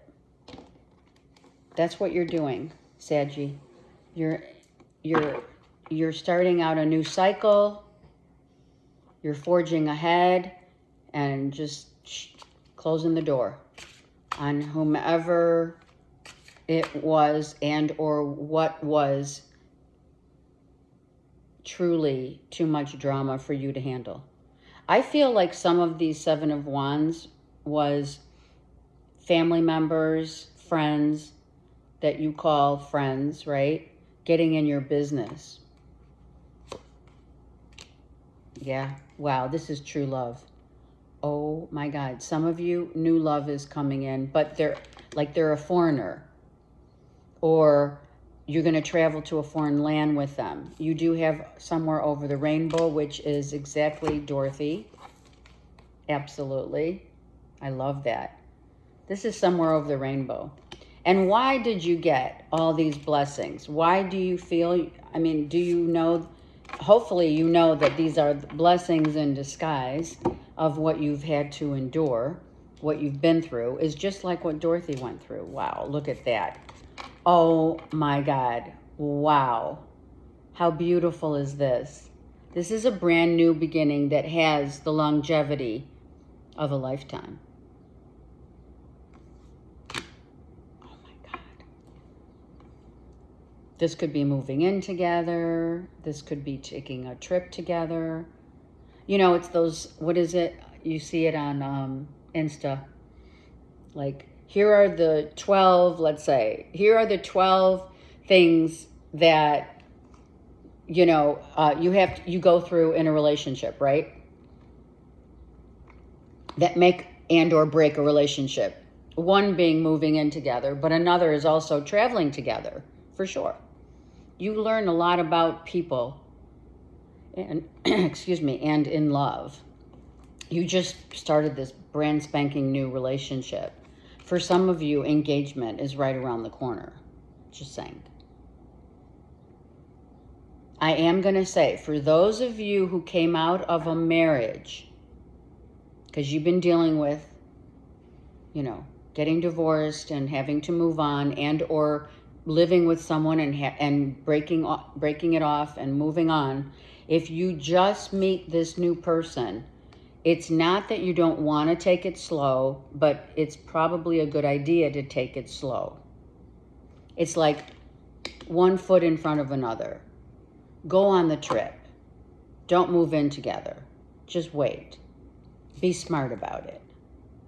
That's what you're doing, Saggy. You're starting out a new cycle. You're forging ahead and just closing the door on whomever it was and or what was truly too much drama for you to handle. I feel like some of these Seven of Wands was family members, friends that you call friends, right? Getting in your business. Yeah. Wow, this is true love. Oh my God. Some of you, new love is coming in, but they're a foreigner. Or you're going to travel to a foreign land with them. You do have somewhere over the rainbow, which is exactly Dorothy. Absolutely. I love that. This is somewhere over the rainbow. And why did you get all these blessings? Why do you feel, I mean, do you know, hopefully you know that these are blessings in disguise of what you've had to endure, what you've been through, is just like what Dorothy went through. Wow, look at that. Oh my God. Wow. How beautiful is this? This is a brand new beginning that has the longevity of a lifetime. Oh my God. This could be moving in together. This could be taking a trip together. You know, it's those, what is it? You see it on Insta. Like, here are the 12, let's say, here are the 12 things that, you know, you go through in a relationship, right? That make and or break a relationship. One being moving in together, but another is also traveling together, for sure. You learn a lot about people and, excuse me, and in love. You just started this brand spanking new relationship. For some of you, engagement is right around the corner. Just saying. I am going to say, for those of you who came out of a marriage, because you've been dealing with, you know, getting divorced and having to move on and or living with someone and breaking it off and moving on, if you just meet this new person, it's not that you don't want to take it slow, but it's probably a good idea to take it slow. It's like one foot in front of another. Go on the trip. Don't move in together. Just wait. Be smart about it.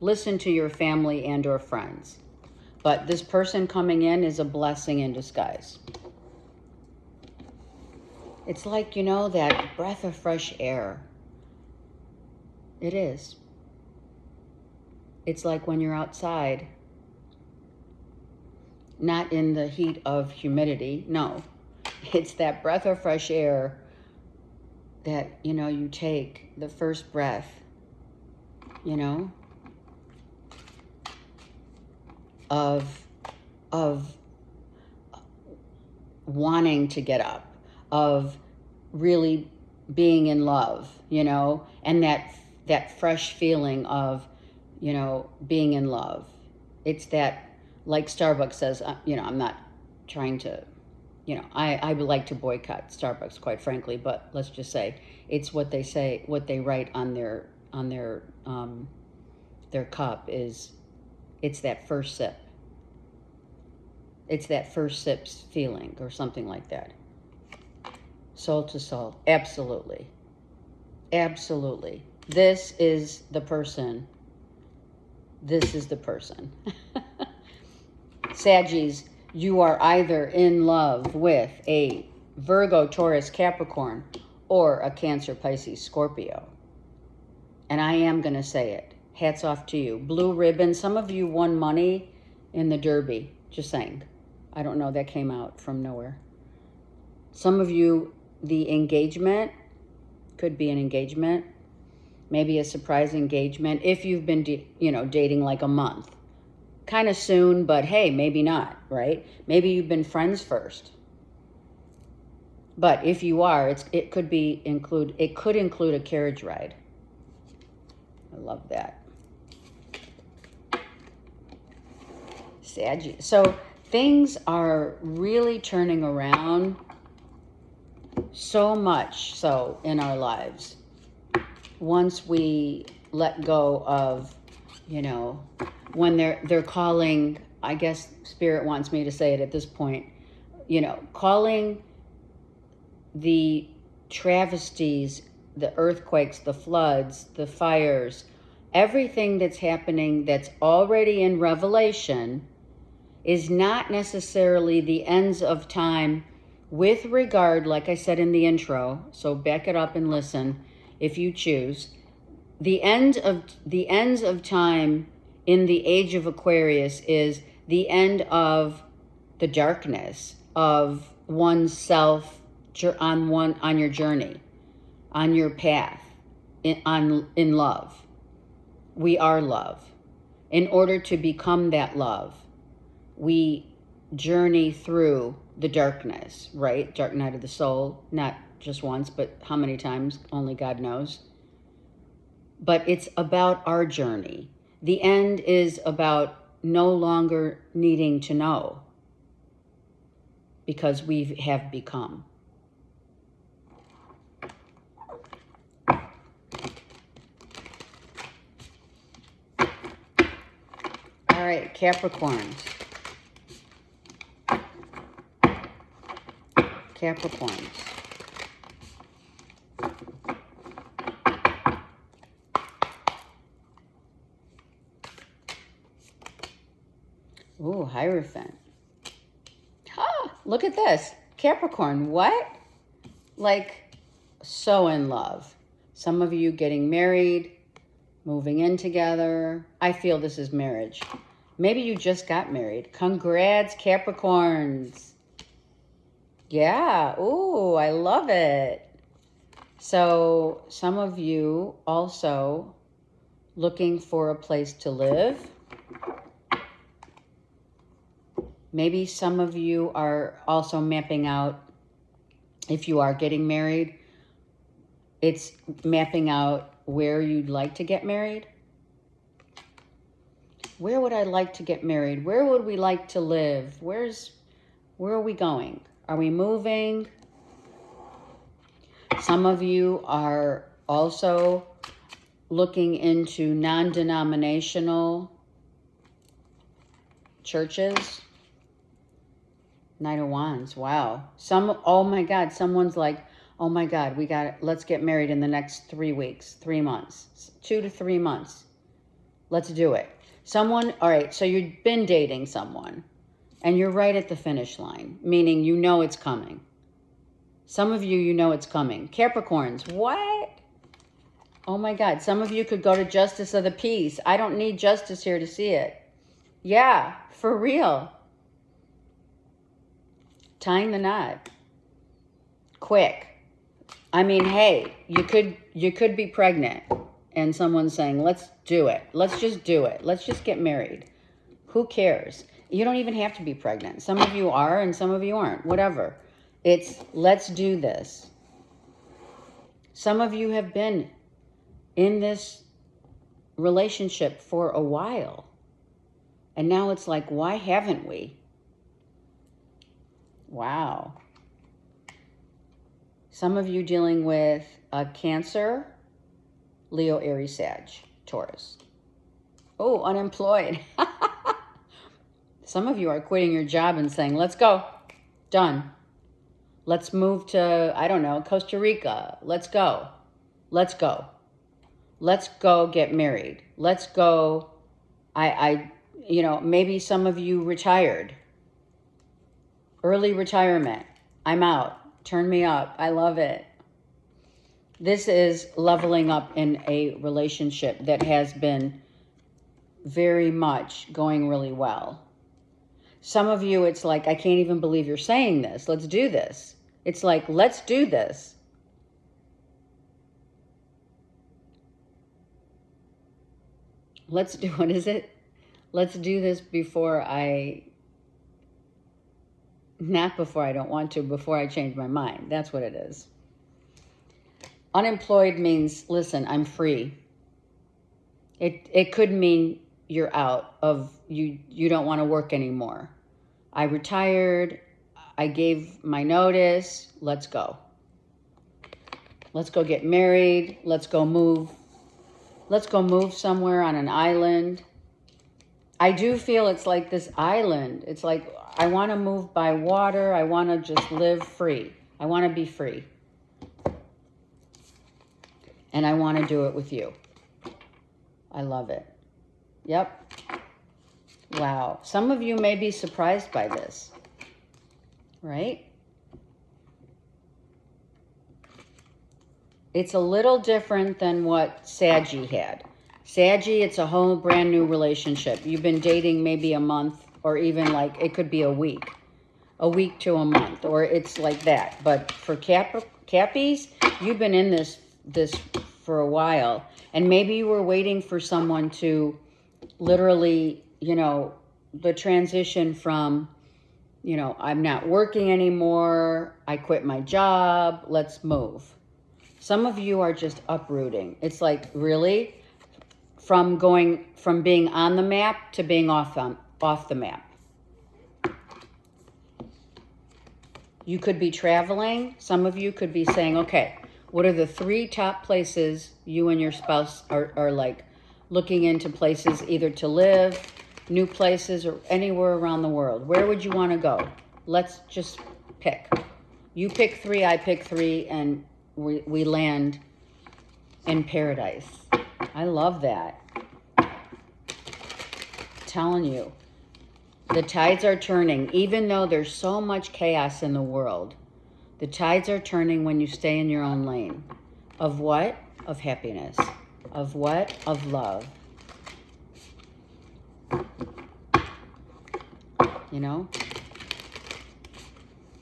Listen to your family and or friends. But this person coming in is a blessing in disguise. It's like, you know, that breath of fresh air. It is. It's like when you're outside, not in the heat of humidity. No, it's that breath of fresh air that, you know, you take, the first breath, you know, of wanting to get up, of really being in love, you know, and that fresh feeling of, you know, being in love. It's that, like Starbucks says, you know, I'm not trying to, you know, I would like to boycott Starbucks, quite frankly, but let's just say it's what they say, what they write on their cup is, it's that first sip. It's that first sip's feeling or something like that. Soul to soul. Absolutely. Absolutely. This is the person. This is the person. Saggies, you are either in love with a Virgo, Taurus, Capricorn, or a Cancer, Pisces, Scorpio. And I am going to say it. Hats off to you. Blue ribbon. Some of you won money in the Derby. Just saying. I don't know. That came out from nowhere. Some of you, the engagement could be an engagement. Maybe a surprise engagement. If you've been, dating like a month. Kind of soon, but hey, maybe not, right? Maybe you've been friends first. But if you are, it could include a carriage ride. I love that. Sagittarius. So things are really turning around so much so in our lives. Once we let go of, when they're calling, I guess Spirit wants me to say it at this point, calling the travesties, the earthquakes, the floods, the fires, everything that's happening that's already in Revelation is not necessarily the ends of time with regard, like I said in the intro, so back it up and listen if you choose. The ends of time in the age of Aquarius is the end of the darkness of oneself on your journey, on your path, in love. We are love. In order to become that love, we journey through the darkness, right? Dark night of the soul, not just once, but how many times, only God knows. But it's about our journey. The end is about no longer needing to know because we have become. All right, Capricorns. Capricorns. Ooh, Hierophant. Ah, look at this. Capricorn, what? Like, so in love. Some of you getting married, moving in together. I feel this is marriage. Maybe you just got married. Congrats, Capricorns. Yeah, ooh, I love it. So some of you also looking for a place to live. Maybe some of you are also mapping out, if you are getting married, it's mapping out where you'd like to get married. Where would I like to get married? Where would we like to live? Where are we going? Are we moving? Some of you are also looking into non-denominational churches. Knight of Wands. Wow. Oh my God. Someone's like, oh my God, let's get married in the next 3 weeks, 3 months, 2 to 3 months. Let's do it. All right, so you've been dating someone and you're right at the finish line, meaning you know it's coming. Some of you know it's coming. Capricorns, what? Oh my God, some of you could go to Justice of the Peace. I don't need justice here to see it. Yeah, for real. Tying the knot. Quick. I mean, hey, you could be pregnant and someone's saying, let's do it. Let's just do it. Let's just get married. Who cares? You don't even have to be pregnant. Some of you are and some of you aren't. Whatever. It's let's do this. Some of you have been in this relationship for a while. And now it's like, why haven't we? Wow. Some of you dealing with a Cancer, Leo, Aries, Sag, Taurus. Oh, unemployed. Some of you are quitting your job and saying, let's go. Done. Let's move to, I don't know, Costa Rica. Let's go. Let's go. Let's go get married. Let's go. Maybe some of you retired. Early retirement. I'm out. Turn me up. I love it. This is leveling up in a relationship that has been very much going really well. Some of you, it's like, I can't even believe you're saying this. Let's do this. It's like, let's do this. Let's do, what is it? Let's do this before not before I don't want to, before I change my mind. That's what it is. Unemployed means, listen, I'm free. It could mean you're out of, you don't want to work anymore. I retired. I gave my notice. Let's go. Let's go get married. Let's go move. Let's go move somewhere on an island. I do feel it's like this island. It's like, I want to move by water. I want to just live free. I want to be free. And I want to do it with you. I love it. Yep. Wow. Some of you may be surprised by this, right? It's a little different than what Saggy had. Saggy, it's a whole brand new relationship. You've been dating maybe a month, or even like it could be a week to a month, or it's like that. But for Cappies, you've been in this for a while, and maybe you were waiting for someone to literally, the transition from, I'm not working anymore, I quit my job, let's move. Some of you are just uprooting. It's like, really? From being on the map to being off the map. You could be traveling. Some of you could be saying, okay, what are the 3 top places you and your spouse are like looking into places either to live, new places, or anywhere around the world? Where would you want to go? Let's just pick. You pick 3, I pick 3, and we land in paradise. I love that. Telling you, the tides are turning. Even though there's so much chaos in the world, the tides are turning when you stay in your own lane. Of what? Of happiness. Of what? Of love.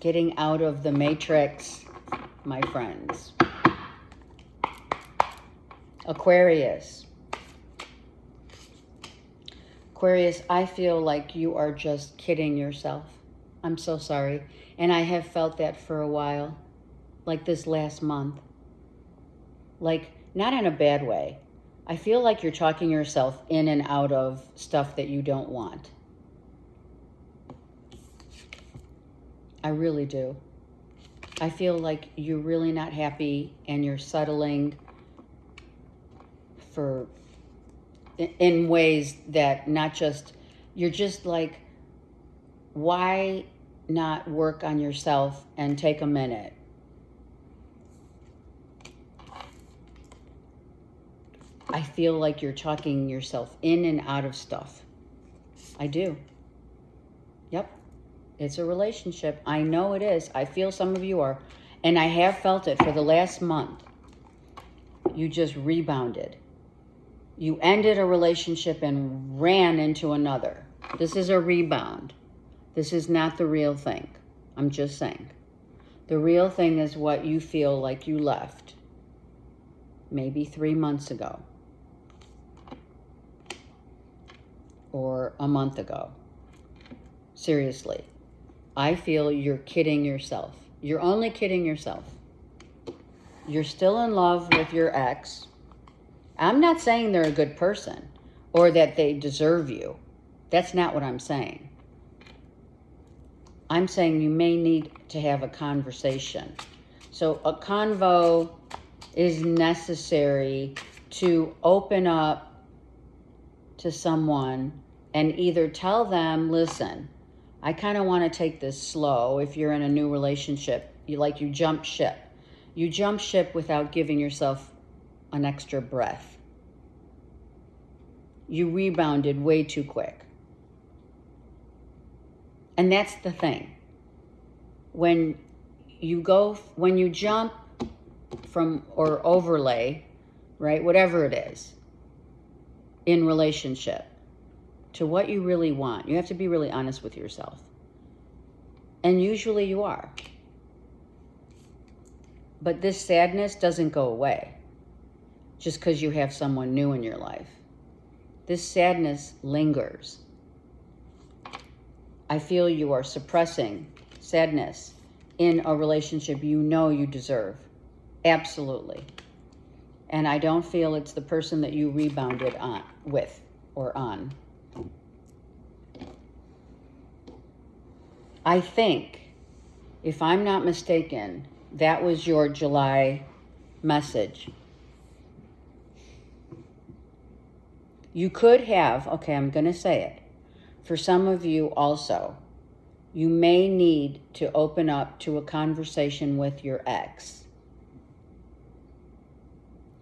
Getting out of the matrix, my friends. Aquarius. Aquarius, I feel like you are just kidding yourself. I'm so sorry. And I have felt that for a while, like this last month. Like, not in a bad way. I feel like you're talking yourself in and out of stuff that you don't want. I really do. I feel like you're really not happy and you're settling in ways that you're just like, why not work on yourself and take a minute? I feel like you're talking yourself in and out of stuff. I do. Yep. It's a relationship. I know it is. I feel some of you are. And I have felt it for the last month. You just rebounded. You ended a relationship and ran into another. This is a rebound. This is not the real thing. I'm just saying. The real thing is what you feel like you left maybe 3 months ago or a month ago. Seriously, I feel you're kidding yourself. You're only kidding yourself. You're still in love with your ex. I'm not saying they're a good person or that they deserve you. That's not what I'm saying. I'm saying you may need to have a conversation. So a convo is necessary to open up to someone and either tell them, listen, I kind of want to take this slow. If you're in a new relationship, you jump ship. You jump ship without giving yourself an extra breath. You rebounded way too quick. And that's the thing. When you jump from or overlay, right, whatever it is, in relationship, to what you really want, you have to be really honest with yourself. And usually you are. But this sadness doesn't go away just because you have someone new in your life. This sadness lingers. I feel you are suppressing sadness in a relationship you know you deserve. Absolutely. And I don't feel it's the person that you rebounded on with or on. I think, if I'm not mistaken, that was your July message. You could have, okay, I'm going to say it. For some of you also, you may need to open up to a conversation with your ex.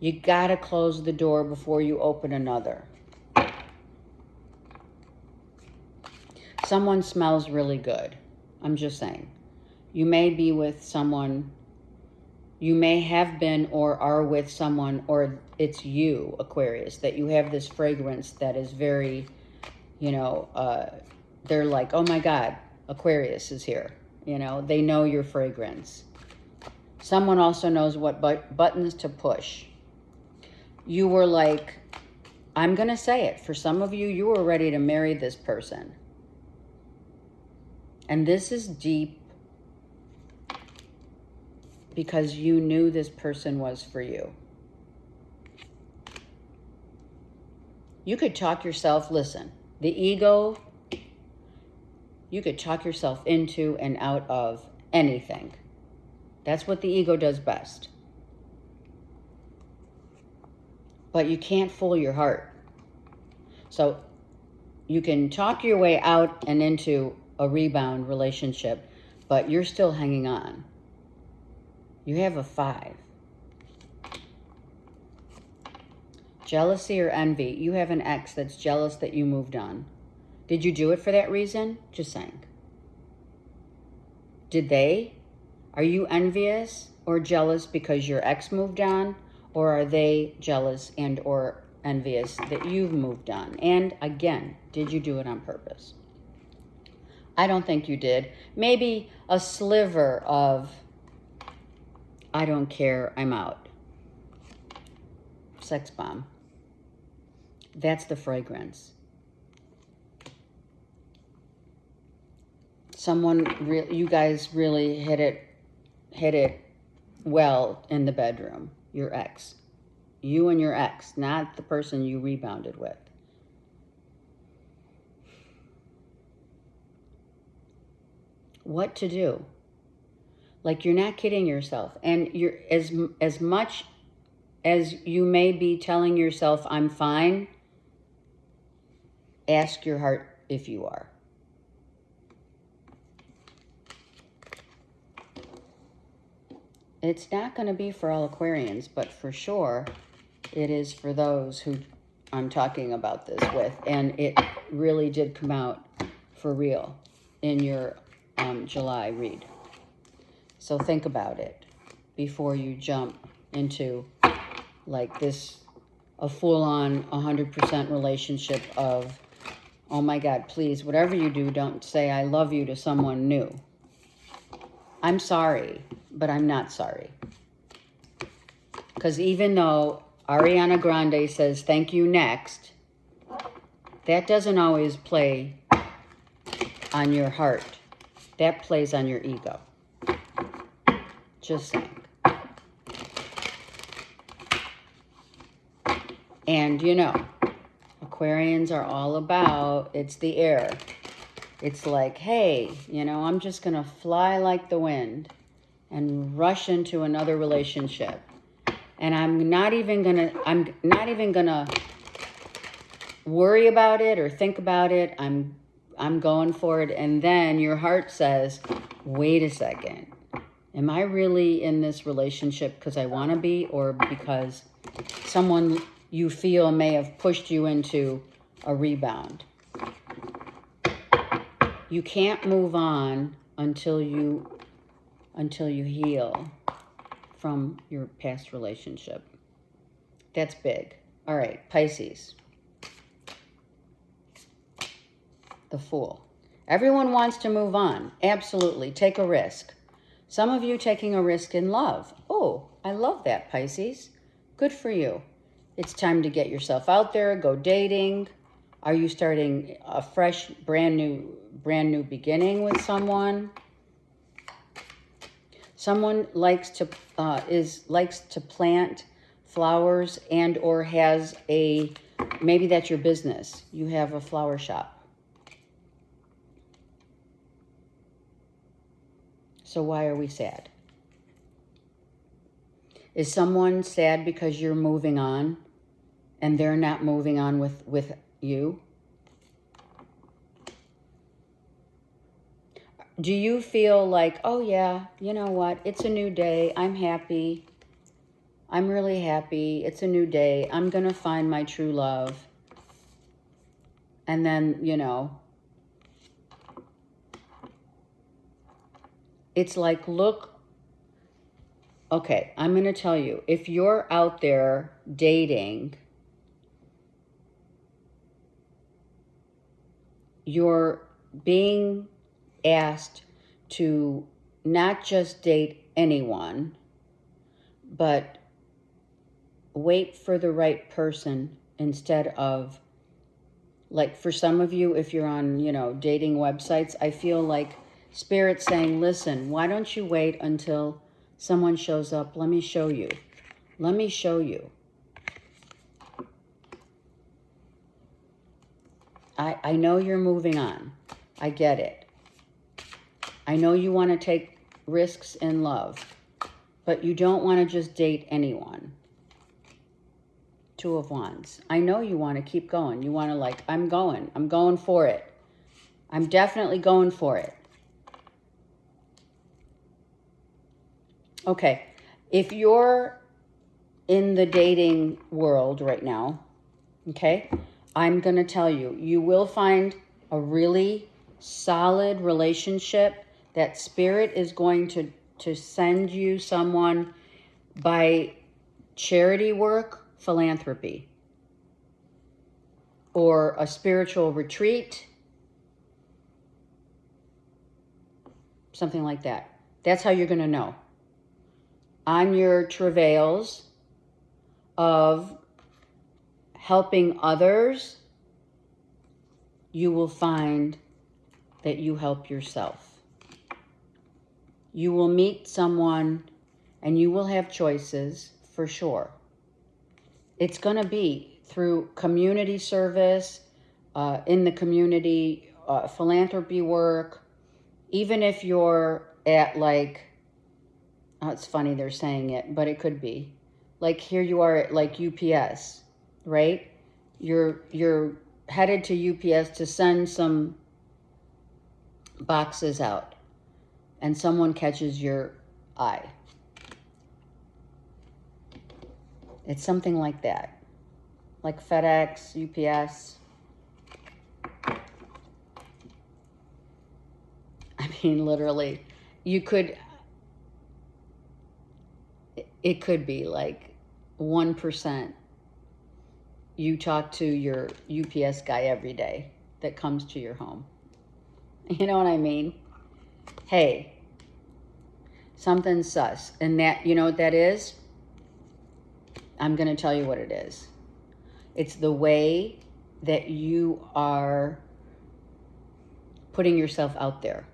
You got to close the door before you open another. Someone smells really good. I'm just saying. You may be with someone, you may have been or are with someone, or it's you, Aquarius, that you have this fragrance that is very, they're like, oh my God, Aquarius is here. They know your fragrance. Someone also knows what buttons to push. You were like, I'm going to say it. For some of you, you were ready to marry this person. And this is deep because you knew this person was for you. You could talk yourself, listen, the ego, you could talk yourself into and out of anything. That's what the ego does best. But you can't fool your heart. So you can talk your way out and into a rebound relationship, but you're still hanging on. You have a 5. Jealousy or envy. You have an ex that's jealous that you moved on. Did you do it for that reason? Just saying. Did they? Are you envious or jealous because your ex moved on? Or are they jealous and or envious that you've moved on? And again, did you do it on purpose? I don't think you did. Maybe a sliver of, I don't care, I'm out. Sex bomb. That's the fragrance. You guys really hit it well in the bedroom. Your ex. You and your ex, not the person you rebounded with. What to do? Like, you're not kidding yourself. And you're as much as you may be telling yourself, I'm fine, ask your heart if you are. It's not going to be for all Aquarians, but for sure it is for those who I'm talking about this with. And it really did come out for real in your July read. So think about it before you jump into like this, a full-on 100% relationship of, oh my God, please, whatever you do, don't say I love you to someone new. I'm sorry, but I'm not sorry. Because even though Ariana Grande says thank you next, that doesn't always play on your heart. That plays on your ego. Just saying. And you know, Aquarians are all about, it's the air. It's like, hey, you know, I'm just going to fly like the wind and rush into another relationship. And I'm not even going to worry about it or think about it. I'm going for it. And then your heart says, wait a second. Am I really in this relationship because I want to be, or because someone you feel may have pushed you into a rebound? You can't move on until you heal from your past relationship. That's big. All right, Pisces. The Fool. Everyone wants to move on. Absolutely. Take a risk. Some of you taking a risk in love. Oh, I love that, Pisces. Good for you. It's time to get yourself out there, go dating. Are you starting a fresh, brand new beginning with someone? Someone likes to plant flowers and or has maybe that's your business. You have a flower shop. So why are we sad? Is someone sad because you're moving on and they're not moving on with you? Do you feel like, oh yeah, you know what? It's a new day. I'm happy. I'm really happy. It's a new day. I'm going to find my true love. And then, you know, it's like, look, okay, I'm going to tell you, if you're out there dating, you're being asked to not just date anyone, but wait for the right person instead of, like, for some of you, if you're on, you know, dating websites, I feel like Spirit's saying, listen, why don't you wait until someone shows up? Let me show you. Let me show you. I know you're moving on. I get it. I know you want to take risks in love, but you don't want to just date anyone. Two of Wands. I know you want to keep going. You want to, like, I'm going for it. I'm definitely going for it. Okay, if you're in the dating world right now, okay, I'm going to tell you, you will find a really solid relationship that Spirit is going to send you someone by charity work, philanthropy, or a spiritual retreat, something like that. That's how you're going to know. On your travails of helping others, you will find that you help yourself. You will meet someone and you will have choices for sure. It's going to be through community service, in the community, philanthropy work. Even if you're at, like, oh, it's funny they're saying it, but it could be. Like, here you are at, like, UPS, right? You're headed to UPS to send some boxes out, and someone catches your eye. It's something like that. Like FedEx, UPS. I mean, literally, you could, it could be like 1%, you talk to your UPS guy every day that comes to your home. You know what I mean? Hey, something's sus. And that, you know what that is? I'm going to tell you what it is. It's the way that you are putting yourself out there.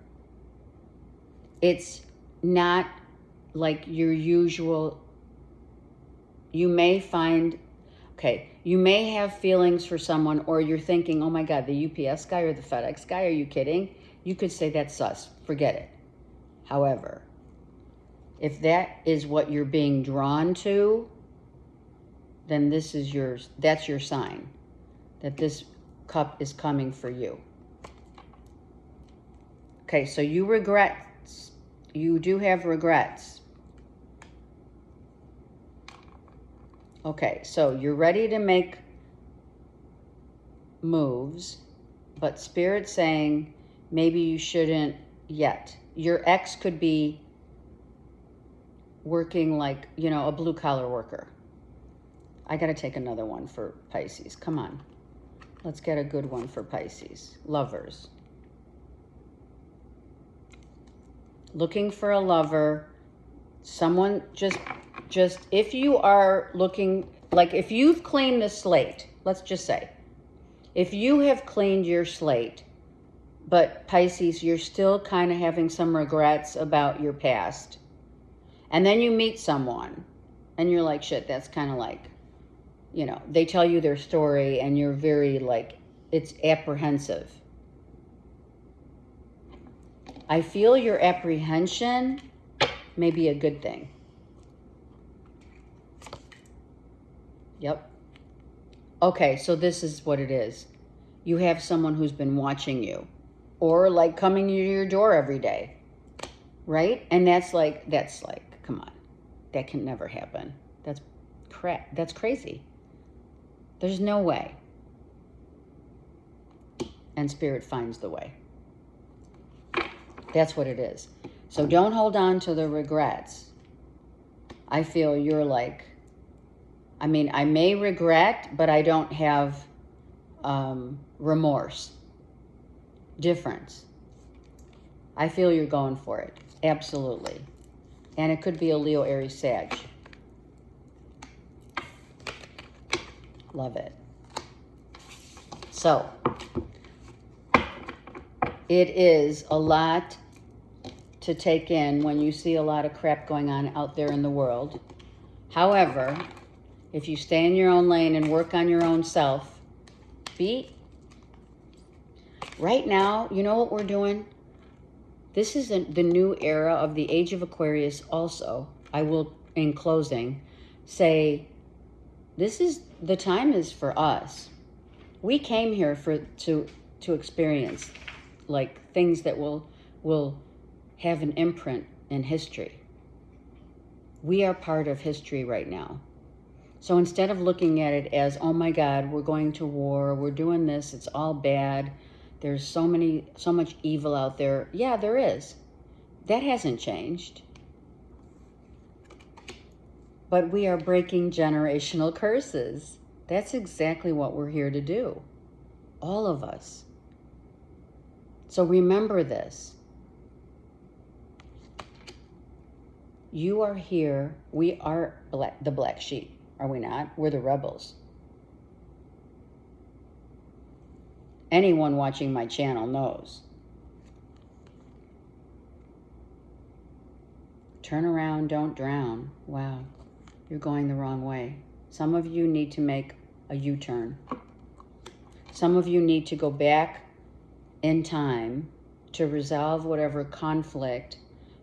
It's not like your usual. You may find, okay, you may have feelings for someone, or you're thinking, oh my God, the UPS guy or the FedEx guy, are you kidding? You could say that's sus, forget it. However, if that is what you're being drawn to, then this is yours. That's your sign that this cup is coming for you. Okay, so you do have regrets. Okay, so you're ready to make moves, but Spirit's saying maybe you shouldn't yet. Your ex could be working like, you know, a blue-collar worker. I got to take another one for Pisces. Come on. Let's get a good one for Pisces. Lovers. Looking for a lover. Someone just if you are looking, like if you've cleaned the slate, let's just say, if you have cleaned your slate, but Pisces, you're still kind of having some regrets about your past, and then you meet someone and you're like, shit, that's kind of like, you know, they tell you their story and you're very like, it's apprehensive. I feel your apprehension may be a good thing. Yep. Okay, so this is what it is. You have someone who's been watching you, or like coming to your door every day, right? And that's like, come on, that can never happen. That's crap. That's crazy. There's no way. And Spirit finds the way. That's what it is. So don't hold on to the regrets. I feel you're like, I mean, I may regret, but I don't have remorse. Difference. I feel you're going for it. Absolutely. And it could be a Leo, Aries, Sag. Love it. So, it is a lot to take in when you see a lot of crap going on out there in the world. However, if you stay in your own lane and work on your own self, right now, you know what we're doing? This is the new era of the age of Aquarius also. I will, in closing, say the time is for us. We came here to experience like things that will have an imprint in history. We are part of history right now. So instead of looking at it as, oh my God, we're going to war, we're doing this, it's all bad, there's so much evil out there. Yeah, there is. That hasn't changed. But we are breaking generational curses. That's exactly what we're here to do. All of us. So remember this. You are here. We are the black sheep. Are we not? We're the rebels. Anyone watching my channel knows. Turn around, don't drown. Wow, you're going the wrong way. Some of you need to make a U-turn. Some of you need to go back in time to resolve whatever conflict,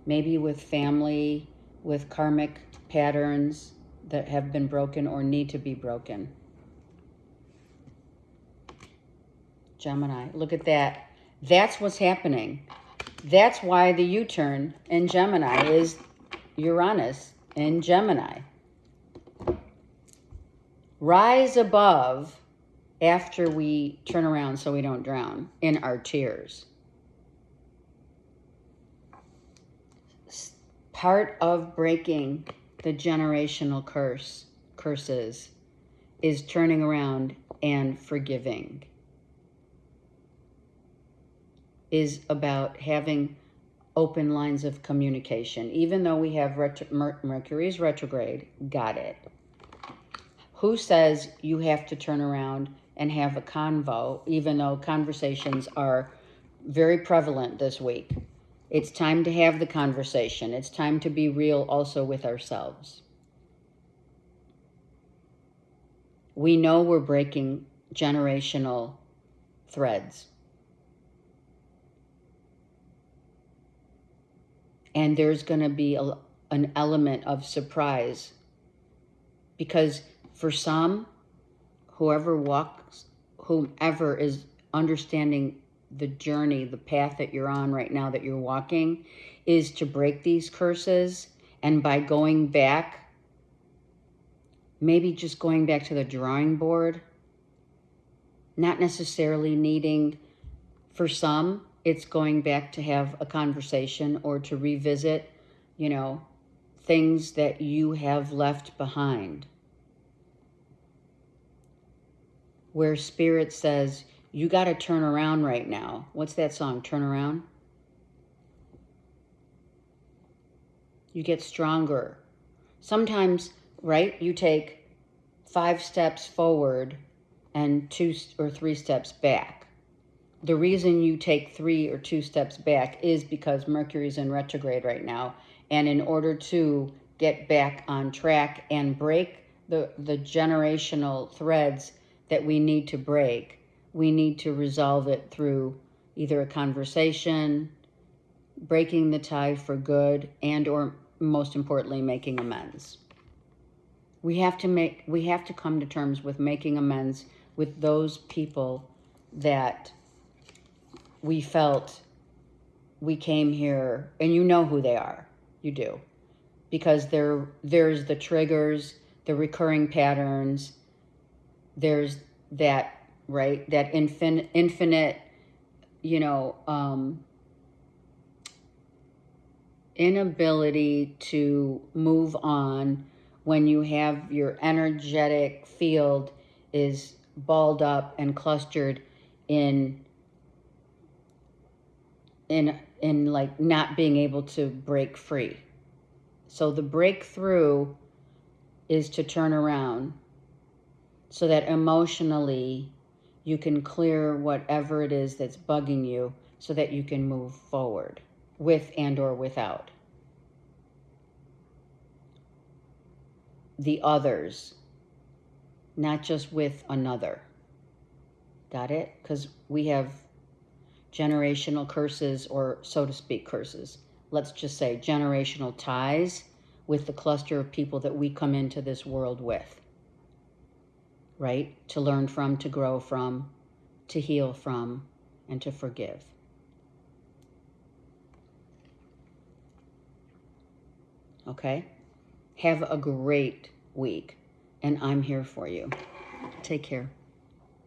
maybe with family, with karmic patterns that have been broken or need to be broken. Gemini, look at that. That's what's happening. That's why the U-turn in Gemini is Uranus in Gemini. Rise above after we turn around so we don't drown in our tears. Part of breaking the generational curses is turning around and forgiving, is about having open lines of communication. Even though we have Mercury's retrograde, got it. Who says you have to turn around and have a convo, even though conversations are very prevalent this week? It's time to have the conversation. It's time to be real also with ourselves. We know we're breaking generational threads. And there's going to be an element of surprise. Because for some, whoever is understanding the journey, the path that you're on right now, that you're walking, is to break these curses. And by going back, maybe just going back to the drawing board, not necessarily needing, for some, it's going back to have a conversation or to revisit, things that you have left behind. Where Spirit says, you got to turn around right now. What's that song? Turn around? You get stronger. Sometimes, right, you take 5 steps forward and 2 or 3 steps back. The reason you take 3 or 2 steps back is because Mercury's in retrograde right now. And in order to get back on track and break the generational threads that we need to break, we need to resolve it through either a conversation, breaking the tie for good, and or most importantly, making amends. We have to come to terms with making amends with those people that we felt we came here, and you know who they are. You do. Because there's the triggers, the recurring patterns, there's that, right, that infinite, inability to move on when you have your energetic field is balled up and clustered in like not being able to break free. So the breakthrough is to turn around so that emotionally you can clear whatever it is that's bugging you so that you can move forward with and or without the others, not just with another. Got it? Because we have generational curses, or so to speak, curses. Let's just say generational ties with the cluster of people that we come into this world with, right? To learn from, to grow from, to heal from, and to forgive. Okay? Have a great week, and I'm here for you. Take care.